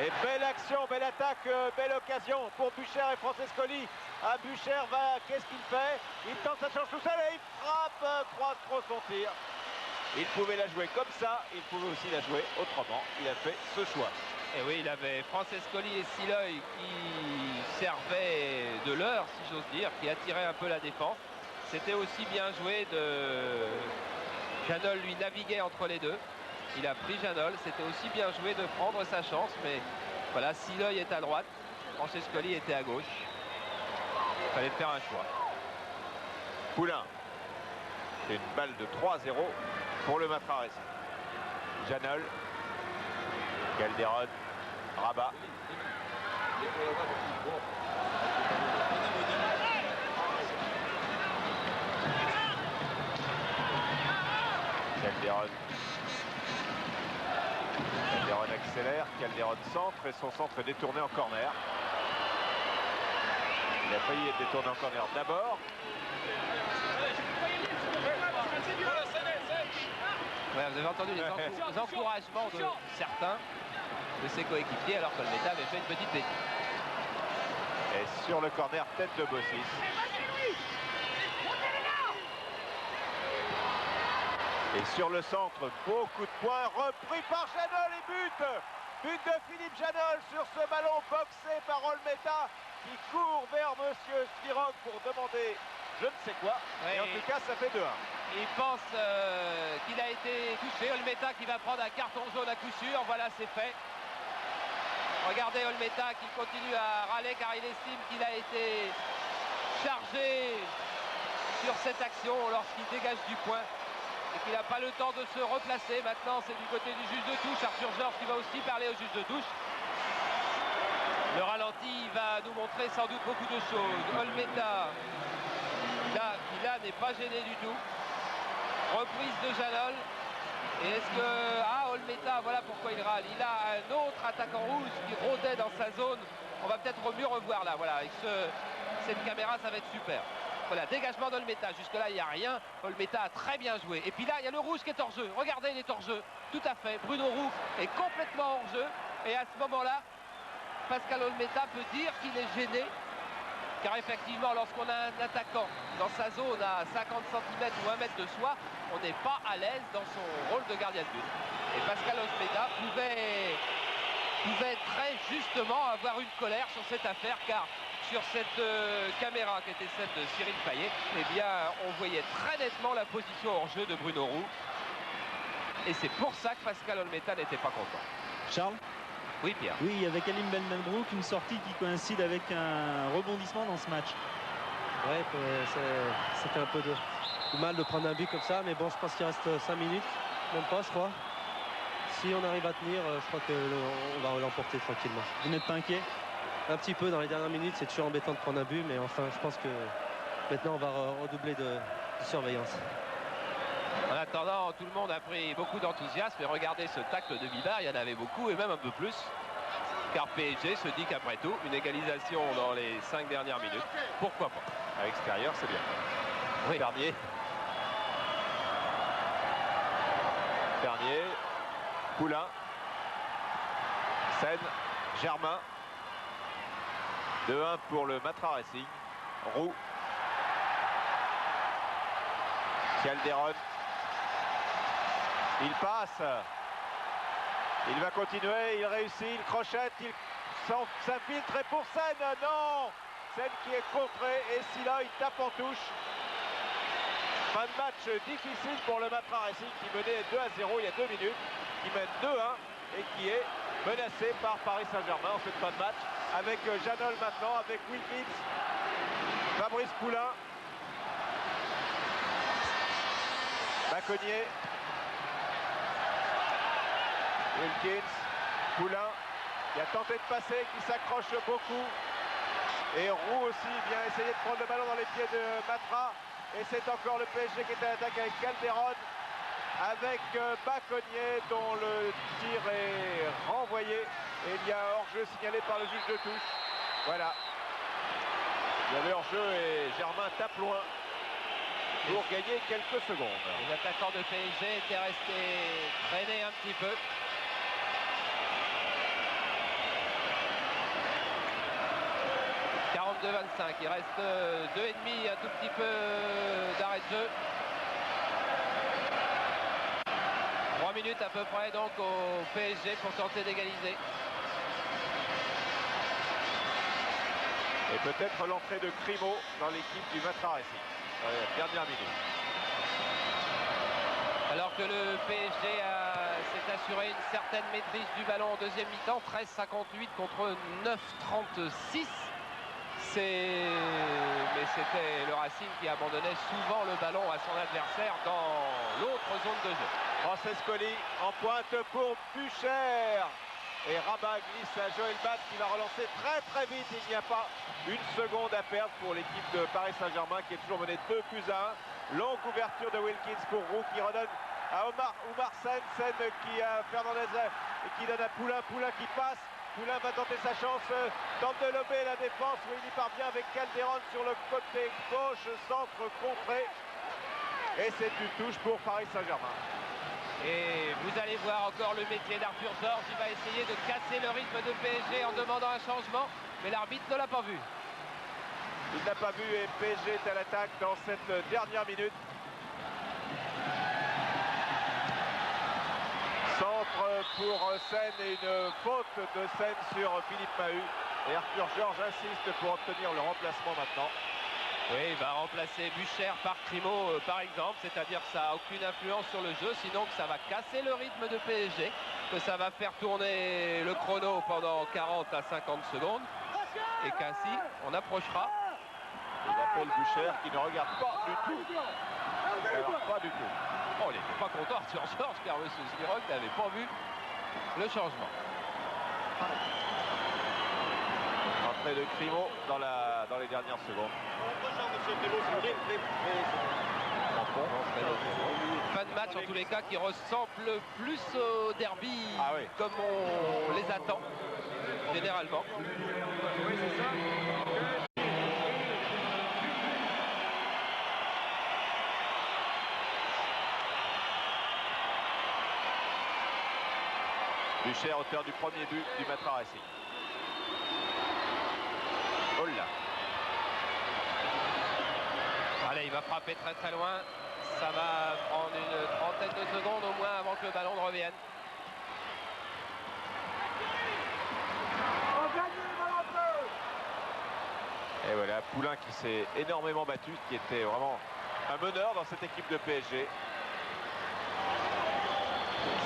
Et belle action, belle attaque, belle occasion pour Bucher et Francescoli. Ah, Bucher va, qu'est-ce qu'il fait? Il tente sa chance tout seul et il frappe, croise trop son tir. Il pouvait la jouer comme ça, il pouvait aussi la jouer autrement. Il a fait ce choix. Et oui, il avait Francescoli et Siloy qui servaient de leurre, si j'ose dire, qui attiraient un peu la défense. C'était aussi bien joué de... Janol lui naviguait entre les deux. Il a pris Janol, c'était aussi bien joué de prendre sa chance, mais voilà, Siloy est à droite, Francescoli était à gauche. Il fallait faire un choix. Poulain. C'est une balle de 3-0 pour le Matra Racing. Janol. Calderon. Rabat. Calderon. Calderon accélère. Calderon centre et son centre est détourné en corner. Il a failli être détourné en corner d'abord. Ouais, vous avez entendu les encouragements de certains de ses coéquipiers alors que le Meta avait fait une petite bêtise. Et sur le corner, tête de Bossis. Et sur le centre, beaucoup de points, repris par Janol et but. But de Philippe Janol sur ce ballon boxé par Olmeta qui court vers monsieur Zvirog pour demander je ne sais quoi. Ouais, et en tout cas, ça fait 2-1. Il pense qu'il a été touché. Olmeta qui va prendre un carton jaune à coup sûr. Voilà, c'est fait. Regardez Olmeta qui continue à râler car il estime qu'il a été chargé sur cette action lorsqu'il dégage du point et qu'il n'a pas le temps de se replacer. Maintenant, c'est du côté du juge de touche. Arthur Georges qui va aussi parler au juge de touche. Le ralenti va nous montrer sans doute beaucoup de choses. Olmeta, qui là n'est pas gêné du tout. Reprise de Janol. Et est-ce que... Ah, Olmeta, voilà pourquoi il râle. Il a un autre attaquant rouge qui rôdait dans sa zone. On va peut-être mieux revoir là. Voilà, avec cette caméra, ça va être super. Voilà, dégagement d'Olmeta. Jusque-là, il n'y a rien. Olmeta a très bien joué. Et puis là, il y a le rouge qui est hors jeu. Regardez, il est hors jeu. Tout à fait. Bruno Roux est complètement hors jeu. Et à ce moment-là, Pascal Olmeta peut dire qu'il est gêné. Car effectivement, lorsqu'on a un attaquant dans sa zone à 50 cm ou 1 mètre de soi, on n'est pas à l'aise dans son rôle de gardien de but. Et Pascal Olmeta pouvait très justement avoir une colère sur cette affaire, car sur cette caméra qui était celle de Cyril Payet, eh bien, on voyait très nettement la position hors jeu de Bruno Roux. Et c'est pour ça que Pascal Olmeta n'était pas content. Charles? Oui, Pierre. Oui, avec Alim Benbrouk, une sortie qui coïncide avec un rebondissement dans ce match. Ouais, ça fait un peu de mal de prendre un but comme ça, mais bon, je pense qu'il reste 5 minutes, même pas, je crois. Si on arrive à tenir, je crois qu'on va l'emporter tranquillement. Vous n'êtes pas inquiet? Un petit peu dans les dernières minutes, c'est toujours embêtant de prendre un but, mais enfin, je pense que maintenant, on va redoubler de surveillance. En attendant, tout le monde a pris beaucoup d'enthousiasme et regardez ce tacle de Bibar, il y en avait beaucoup et même un peu plus. Car PSG se dit qu'après tout, une égalisation dans les 5 dernières minutes, pourquoi pas? À l'extérieur, c'est bien. Oui. Bernier, Poulain, Seine, Germain. 2-1 pour le Matra Racing. Roux. Calderon. Il passe. Il va continuer, il réussit, il crochette, il s'infiltre et pour Seine, non! Seine qui est contré et Silla, il tape en touche. Fin de match difficile pour le Matra Racing qui menait 2-0 il y a 2 minutes, qui mène 2-1 et qui est menacé par Paris Saint-Germain en cette fin de match. Avec Janol maintenant, avec Wilkins, Fabrice Poulain, Baconnier, Wilkins, Poulain, qui a tenté de passer, qui s'accroche beaucoup. Et Roux aussi vient essayer de prendre le ballon dans les pieds de Matra. Et c'est encore le PSG qui est à l'attaque avec Calderon, avec Baconnier dont le tir est renvoyé. Et il y a hors-jeu signalé par le juge de touche. Voilà. Il y avait hors-jeu et Germain tape loin pour gagner quelques secondes. Les attaquants de PSG étaient restés traînés un petit peu. « 42-25, il reste 2,5, un tout petit peu d'arrêt de jeu. 3 minutes à peu près donc au PSG pour tenter d'égaliser. Et peut-être l'entrée de Crimo dans l'équipe du Matra Racing. Dernière minute. Alors que le PSG s'est assuré une certaine maîtrise du ballon en deuxième mi-temps, 13-58 contre 9-36. Mais c'était le Racing qui abandonnait souvent le ballon à son adversaire dans l'autre zone de jeu. Francescoli en pointe pour Bucher. Et Rabat glisse à Joël Bat qui va relancer très vite. Il n'y a pas une seconde à perdre pour l'équipe de Paris Saint-Germain qui est toujours menée 2-1. Longue ouverture de Wilkins pour Roux qui redonne à Oumar Seine. Seine qui a Fernandez et qui donne à Poulain. Poulain qui passe. Poulain va tenter sa chance, tente de lober la défense où il y parvient avec Calderon sur le côté gauche, centre contré. Et c'est une touche pour Paris Saint-Germain. Et vous allez voir encore le métier d'Arthur Georges. Il va essayer de casser le rythme de PSG en demandant un changement, mais l'arbitre ne l'a pas vu. Il n'a pas vu et PSG est à l'attaque dans cette dernière minute. Centre pour Seine et une faute de Seine sur Philippe Mahut. Et Arthur Georges insiste pour obtenir le remplacement maintenant. Oui, il va remplacer Bucher par Crimo par exemple, c'est-à-dire que ça n'a aucune influence sur le jeu, sinon que ça va casser le rythme de PSG, que ça va faire tourner le chrono pendant 40 à 50 secondes et qu'ainsi on approchera. Il appelle Bucher qui ne regarde pas du tout. Alors, pas du tout. Oh, il n'était pas content sur Georges car M. Siroc n'avait pas vu le changement. Entrée de Crimo dans les dernières secondes. Fin de match en tous les cas qui ressemble plus au derby comme on les attend généralement. Bucher, auteur du premier but du Matra Racing. Oh là. Allez, il va frapper très très loin. Ça va prendre une trentaine de secondes au moins avant que le ballon ne revienne. Et voilà, Poulain qui s'est énormément battu, qui était vraiment un meneur dans cette équipe de PSG.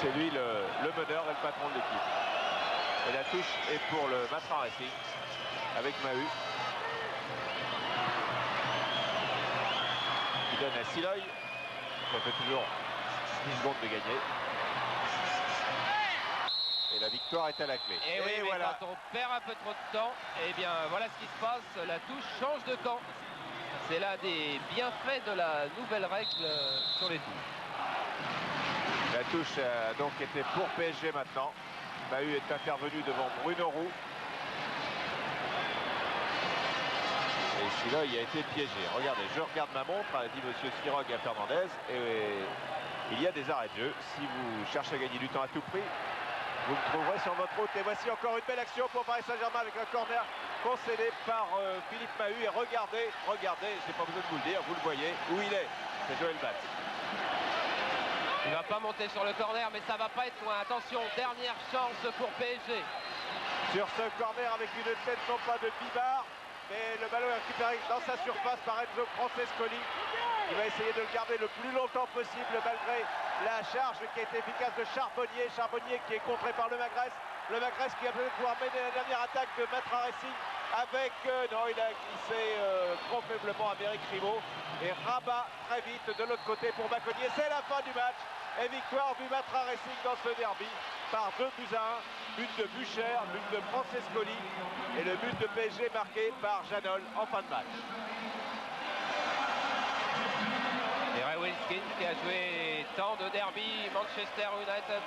C'est lui le meneur et le patron de l'équipe. Et la touche est pour le Matra Racing avec Mahut. Il donne à Siloy. Ça fait toujours 10 secondes de gagner. Et la victoire est à la clé. Et oui, mais voilà. Quand on perd un peu trop de temps, eh bien voilà ce qui se passe. La touche change de camp. C'est l'un des bienfaits de la nouvelle règle sur les touches. La touche a donc été pour PSG maintenant. Mahut est intervenu devant Bruno Roux. Et Siloy a été piégé. Regardez, je regarde ma montre, a dit monsieur Sirog à Fernandez. Et il y a des arrêts de jeu. Si vous cherchez à gagner du temps à tout prix, vous me trouverez sur votre route. Et voici encore une belle action pour Paris Saint-Germain avec un corner concédé par Philippe Mahut. Et regardez, j'ai pas besoin de vous le dire, vous le voyez, où il est. C'est Joël Batz. Il va pas monter sur le corner, mais ça va pas être loin. Attention, dernière chance pour PSG. Sur ce corner avec une tête non pas de Bibar, mais le ballon est récupéré dans sa surface par Enzo Francescoli. Il va essayer de le garder le plus longtemps possible malgré la charge qui a été efficace de Charbonnier. Charbonnier qui est contré par le Magresse. Le Magresse qui va peut-être pouvoir mener la dernière attaque de Matra Racing avec... non, il a glissé trop faiblement à Béric Crimo. Et Rabat très vite de l'autre côté pour Baconnier. C'est la fin du match. Et victoire du Matra Racing dans ce derby par 2-1. But de Bucher, but de Francescoli et le but de PSG marqué par Janol en fin de match. Et Ray Wilkins qui a joué tant de derby Manchester United.